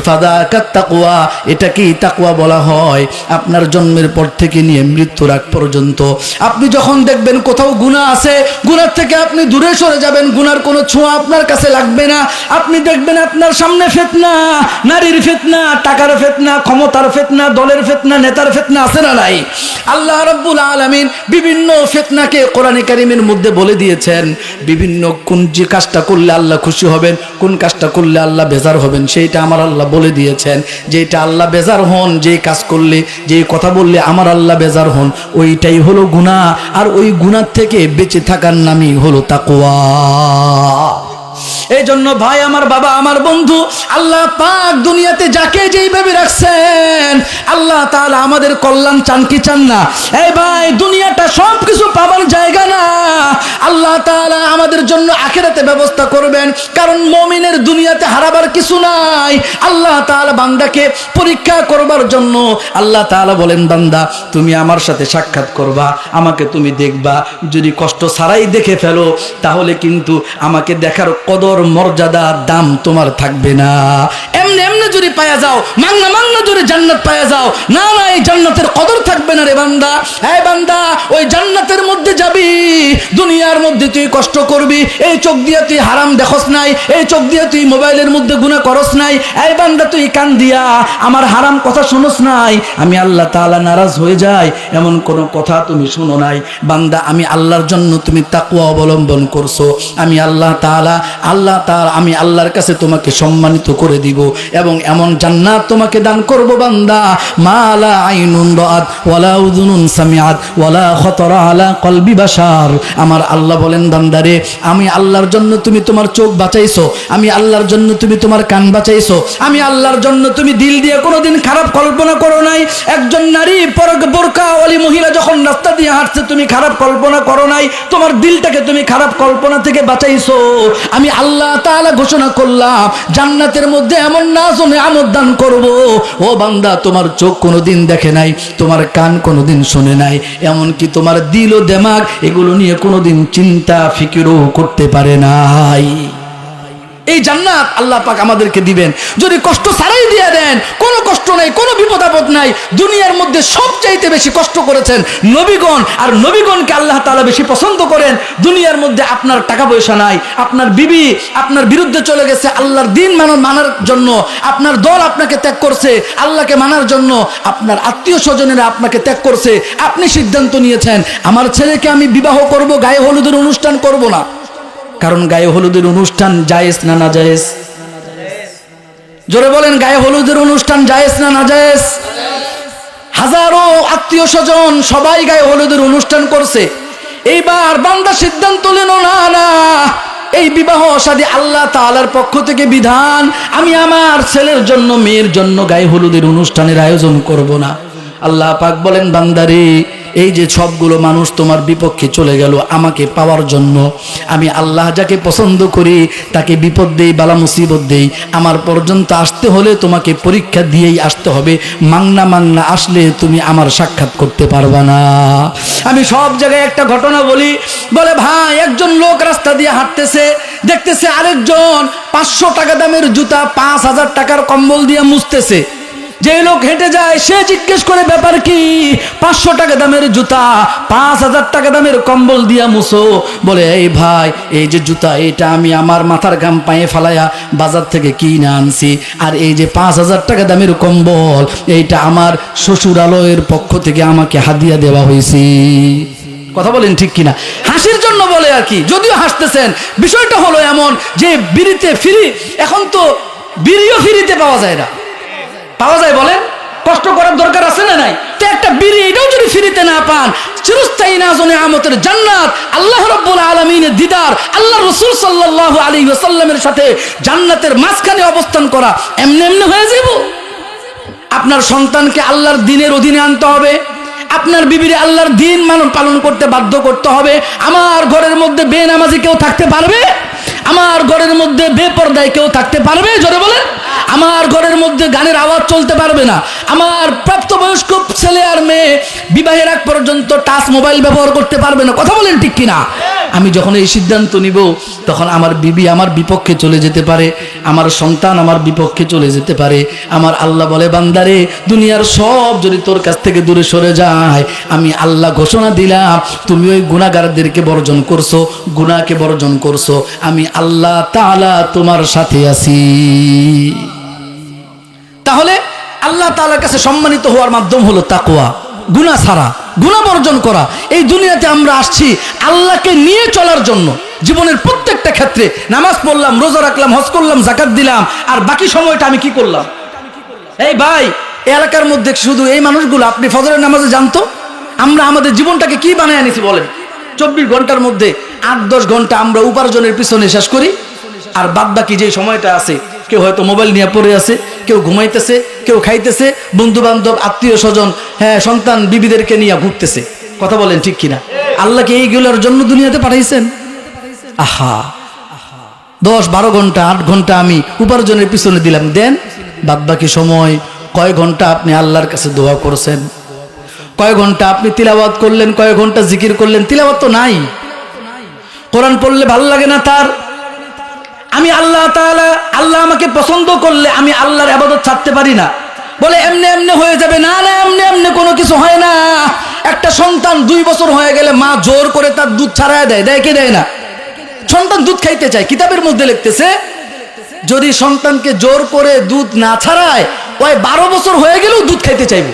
ফাদাকাত তাকওয়া, এটা কি তাকওয়া বলা হয় আপনার জন্মের পর থেকে নিয়ে মৃত্যুর আগ পর্যন্ত। আপনি যখন দেখবেন কোথাও গুনাহ আছে, গুনাহ থেকে আপনি দূরে সরে যাবেন, গুনার কোনো ছোঁয়া আপনার কাছে লাগবে না। আপনি দেখবেন আপনার সামনে ফিতনা, নারীর ফিতনা, টাকার ফিতনা, ক্ষমতার ফিতনা, দলের ফিতনা, নেতার ফিতনা আছে না নাই? আল্লাহ রাব্বুল আলামিন বিভিন্ন ফিতনাকে কোরআনে কারীমের মধ্যে বলে দিয়েছেন। বিভিন্ন কোন যে কাজটা করলে আল্লাহ খুশি হবেন, কোন কাজটা করলে আল্লাহ বেজার হবেন, সেইটা আমার আল্লাহ বলে দিয়েছেন। যেটা আল্লাহ বেজার হন, যেই কাজ করলে, যেই কথা বললে আমার আল্লাহ বেজার হন, ওইটাই হলো গুনাহ। আর ওই গুনাহ থেকে বেঁচে থাকার নামই হলো তাকওয়া। এই জন্য ভাই আমার, বাবা আমার, বন্ধু, আল্লাহ পাক দুনিয়াতে যাকে যেইভাবে রাখছেন, আল্লাহ তাআলা আমাদের কল্যাণ চান কি চান না? এই ভাই, দুনিয়াটা সব কিছু পাবার জায়গা না। আল্লাহ তাআলা আমাদের জন্য আখিরাতে ব্যবস্থা করবেন, কারণ মুমিনের দুনিয়াতে হারাবার কিছু নাই। আল্লাহ তাআলা বান্দাকে পরীক্ষা করবার জন্য আল্লাহ তাআলা বলেন, বান্দা তুমি আমার সাথে সাক্ষাৎ করবা, আমাকে তুমি দেখবা, যদি কষ্ট ছাড়াই দেখে ফেলো তাহলে কিন্তু আমাকে দেখার কদর মর্যাদা দাম তোমার থাকবে না। এমনি এমনি যদি পায়া যাও, মাংনা মাংনা যদি জান্নাত পায়া যাও, না না, এই জান্নাতের কদর থাকবে না রে বান্দা। এই বান্দা, ওই জান্নাতের মধ্যে যাবি, দুনিয়ার মধ্যে তুই কষ্ট করবি, এই চোখ দিয়ে তুই হারাম দেখস নাই, এই চোখ দিয়ে তুই মোবাইলের মধ্যে গুনাহ করস নাই, এই বান্দা তুই কান দিয়া আমার হারাম কথা শুনস নাই, আমি আল্লাহ তাআলা নারাজ হয়ে যাই এমন কোন কথা তুমি শুনো নাই। বান্দা আমি আল্লাহর জন্য তুমি তাকওয়া অবলম্বন করছো, আমি আল্লাহ তাআলা আমি আল্লাহর কাছে তোমাকে সম্মানিত করে দিব এবং এমন জান্নাত তোমাকে দান করব বান্দা, মালা আইনুন রাআত ওয়ালা উযুনুন সামিআত ওয়ালা খাতারা আলা কলবি বাশার। আমার আল্লাহ বলেন বান্দারে, আমি আল্লাহর জন্য তুমি তোমার চোখ বাঁচাইছো, আমি আল্লাহর জন্য তুমি তোমার কান বাঁচাইছো, আমি আল্লাহর জন্য তুমি দিল দিয়ে কোনোদিন খারাপ কল্পনা করো নাই। একজন নারী বোরকাওয়ালি মহিলা যখন রাস্তা দিয়ে হাঁটছে তুমি খারাপ কল্পনা করো নাই, তোমার দিলটাকে তুমি খারাপ কল্পনা থেকে বাঁচাইছো। আমি আল্লাহ তাআলা ঘোষণা করলাম জান্নাতের মধ্যে এমন নাজ ও নেয়ামত দান করব, ও বান্দা তোমার চোখ কোনোদিন দেখে নাই, তোমার কান কোনোদিন শুনে নাই, এমনকি তোমার দিল ও দিমাগ এগুলো নিয়ে কোনোদিন চিন্তা ফিকিরও করতে পারে নাই। এই জান্নাত আল্লাহ পাক আমাদেরকে দিবেন যদি কষ্ট ছাড়াই দিয়ে দেন। কোনো কষ্ট নাই, কোনো বিপদ আপদ নাই। দুনিয়ার মধ্যে সবচাইতে বেশি কষ্ট করেছেন নবীগণ, আর নবীগণকে আল্লাহ তাআলা বেশি পছন্দ করেন। দুনিয়ার মধ্যে আপনার টাকা পয়সা নাই, আপনার বিবি আপনার বিরুদ্ধে চলে গেছে আল্লাহর দিন মানার জন্য, আপনার দল আপনাকে ত্যাগ করছে আল্লাহকে মানার জন্য, আপনার আত্মীয় স্বজনেরা আপনাকে ত্যাগ করছে, আপনি সিদ্ধান্ত নিয়েছেন আমার ছেলেকে আমি বিবাহ করব, গায়ে হলুদের অনুষ্ঠান করব না। কারণ গায়ে হলুদের অনুষ্ঠান জায়েজ না না জায়েজ? জোরে বলেন, গায়ে হলুদের অনুষ্ঠান জায়েজ না না জায়েজ? হাজারো আত্মীয় স্বজন সবাই গায়ে হলুদের অনুষ্ঠান করছে, এইবার বান্দা সিদ্ধান্ত নিল না না এই বিবাহ শাদী আল্লাহ তাআলার পক্ষ থেকে বিধান, আমি আমার ছেলের জন্য মেয়ের জন্য গায়ে হলুদের অনুষ্ঠানের আয়োজন করব না। আল্লাহ পাক বলেন বান্দারে, এই যে সবগুলো মানুষ তোমার বিপক্ষে চলে গেল আমাকে পাওয়ার জন্য, আমি আল্লাহ যাকে পছন্দ করি তাকে বিপদ দেই, বালা মুসিবত দেই, আমার পর্যন্ত আসতে হলে তোমাকে পরীক্ষা দিয়েই আসতে হবে, মাংনা আসলে তুমি আমার সাক্ষাৎ করতে পারবা না। আমি সব জায়গায় একটা ঘটনা বলি, বলে ভাই একজন লোক রাস্তা দিয়ে হাঁটতেছে, দেখতেছে আরেকজন 500 টাকা দামের জুতা 5000 টাকার কম্বল দিয়ে মুছতেছে। যে লোক হেঁটে যায় সে জিজ্ঞেস করে ব্যাপার কি? 500 টাকা দামের জুতা 5000 টাকা দামের কম্বল দিয়া মুছো। বলে এই ভাই এই যে জুতা এটা আমি আমার মাথার ঘাম পায়ে ফালাইয়া বাজার থেকে কিনে আনছি, আর এই যে 5000 টাকা দামের কম্বল এইটা আমার শ্বশুরালয়ের পক্ষ থেকে আমাকে হাদিয়া দেওয়া হয়েছে। কথা বলেন ঠিক কিনা? হাসির জন্য বলে আর কি, যদিও হাসতেছেন। বিষয়টা হলো এমন যে বিড়িতে ফ্রি, এখন তো বিড়িও ফ্রিতে পাওয়া যায় না। পাওয়া যায় বলেন? কষ্ট করার দরকার আছে না নাই? তো একটা বিড়ি এটাও যদি ফ্রিতে না পান, চিরস্থায়ী নাজনে আমতের জান্নাত, আল্লাহ রাব্বুল আলামিনের দিদার, আল্লাহ রাসূল সাল্লাল্লাহু আলাইহি ওয়াসাল্লামের সাথে জান্নাতের মাঝখানে অবস্থান করা এমনি এমনি হয়ে যাব? আপনার সন্তানকে আল্লাহর দ্বীনের অধীনে আনতে হবে, আপনার বিবিরে আল্লাহর দ্বীন পালন করতে বাধ্য করতে হবে। আমার ঘরের মধ্যে বেনামাজি কেউ থাকতে পারবে? আমার ঘরের মধ্যে বেপরদায় কেউ থাকতে পারবে? জোরে বলেন। আমার ঘরের মধ্যে গানের আওয়াজ চলতে পারবে না। আমার প্রাপ্তবয়স্ক ছেলে আর মেয়ে বিবাহের আগ পর্যন্ত টাচ মোবাইল ব্যবহার করতে পারবে না। কথা বলেন ঠিক কিনা? আমি যখন এই সিদ্ধান্ত নিব তখন আমার বিবি আমার বিপক্ষে চলে যেতে পারে, আমার সন্তান আমার বিপক্ষে চলে যেতে পারে। আমার আল্লাহ বলে বান্দারে, দুনিয়ার সব যদি তোর কাছ থেকে দূরে সরে যায়, আমি আল্লাহ ঘোষণা দিলাম তুমি ওই গুনাহগারদেরকে বর্জন করছো, গুনাহকে বর্জন করছো, আমি আল্লাহ তাআলা তোমার সাথে আছি। তাহলে আল্লাহ তাআলার কাছে সম্মানিত হওয়ার মাধ্যম হলো তাকওয়া, গুনাহ ছাড়া, গুনাহ বর্জন করা। এই দুনিয়াতে আমরা আসছি আল্লাহকে নিয়ে চলার জন্য। জীবনের প্রত্যেকটা ক্ষেত্রে নামাজ পড়লাম, রোজা রাখলাম, হজ করলাম, যাকাত দিলাম, আর বাকি সময়টা আমি কি করলাম? এই ভাই এই এলাকার মধ্যে শুধু এই মানুষগুলো, আপনি ফজরের নামাজে জানতো আমরা আমাদের জীবনটাকে কি বানায় আনিছি বলেন? 24 ঘন্টার মধ্যে 8-10 ঘন্টা আমরা উপার্জনের পিছনে শেষ করি, আর বাদ বাকি যে সময়টা আছে কেউ হয়তো মোবাইল নিয়ে পড়ে আছে, কেউ ঘুমাইতেছে, কেউ খাইতেছে, বন্ধু বান্ধব আত্মীয় স্বজন সন্তান বিবিদেরকে নিয়ে ঘুরতেছে। কথা বলেন ঠিক কিনা? আল্লাহকে এইগুলোর জন্য দুনিয়াতে পাঠাইছেন? আহা, 10-12 ঘন্টা 8 ঘন্টা আমি উপার্জনের পিছনে দিলাম, দেন বাদ বাকি সময় কয় ঘন্টা আপনি আল্লাহর কাছে দোয়া করছেন? কয় ঘন্টা আপনি তিলাওয়াত করলেন? কয় ঘন্টা জিকির করলেন? তিলাওয়াত তো নাই। কোরআন পড়লে ভালো লাগে না তার? আমি আল্লাহ তাআলা, আল্লাহ আমাকে পছন্দ করলে আমি আল্লাহর ইবাদত ছাড়তে পারি না। বলে এমনি এমনি হয়ে যাবে, না না, এমনি এমনি কোনো কিছু হয় না। একটা সন্তান 2 বছর হয়ে গেলে মা জোর করে তার দুধ ছাড়ায় দেয়, দেয় কি দেয় না? সন্তান দুধ খাইতে চায়, কিতাবের মধ্যে লিখতেছে যদি সন্তানকে জোর করে দুধ না ছাড়ায় ওই 12 বছর হয়ে গেলেও দুধ খাইতে চাইবে।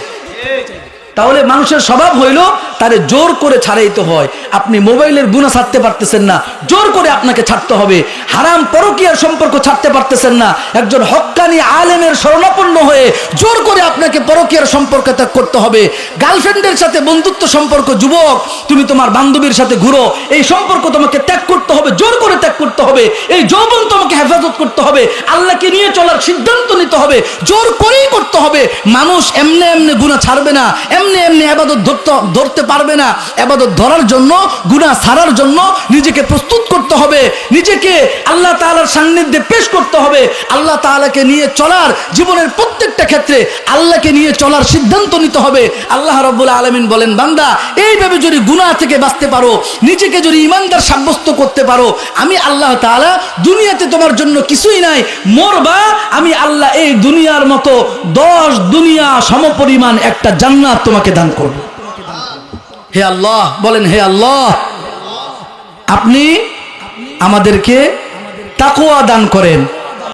তাহলে মানুষের স্বভাব হইল তারে জোর করে ছাড়াইতে হয়। আপনি মোবাইলের গুনাহ ছাড়তে পারতেছেন না, জোর করে আপনাকে ছাড়তে হবে। হারাম পরকীয়ার সম্পর্ক ছাড়তে পারতেছেন না, একজন হক্কানি আলেমের শরণাপন্ন হয়ে জোর করে আপনাকে পরকীয়ার সম্পর্ক ত্যাগ করতে হবে। গার্লফ্রেন্ডের সাথে বন্ধুত্ব সম্পর্ক, যুবক তুমি তোমার বান্ধবীর সাথে ঘুরো, এই সম্পর্ক তোমাকে ত্যাগ করতে হবে, জোর করে ত্যাগ করতে হবে। এই যৌবন তোমাকে হেফাজত করতে হবে, আল্লাহকে নিয়ে চলার সিদ্ধান্ত নিতে হবে, জোর করেই করতে হবে। মানুষ এমনি এমনি গুনাহ ছাড়বে না, এমনি এমনি ইবাদত ধরতে পারবে না। ইবাদত ধরার জন্য, গুনাহ ছাড়ার জন্য নিজেকে প্রস্তুত করতে হবে, নিজেকে আল্লাহ তাআলার সান্নিধ্যে পেশ করতে হবে। আল্লাহ তাআলাকে নিয়ে চলার, জীবনের প্রত্যেকটা ক্ষেত্রে আল্লাহকে নিয়ে চলার সিদ্ধান্ত নিতে হবে। আল্লাহ রাব্বুল আলামিন বলেন, বান্দা এইভাবে যদি গুনাহ থেকে বাঁচতে পারো, নিজেকে যদি ঈমানদার সাব্যস্ত করতে পারো, আমি আল্লাহ তাআলা দুনিয়াতে তোমার জন্য কিছুই নাই, মরবা আমি আল্লাহ এই দুনিয়ার মতো 10 দুনিয়া সমপরিমাণ একটা জান্নাত তোমাকে দান করব। হে আল্লাহ, বলেন হে আল্লাহ, আপনি আমাদেরকে তাকওয়া দান করেন।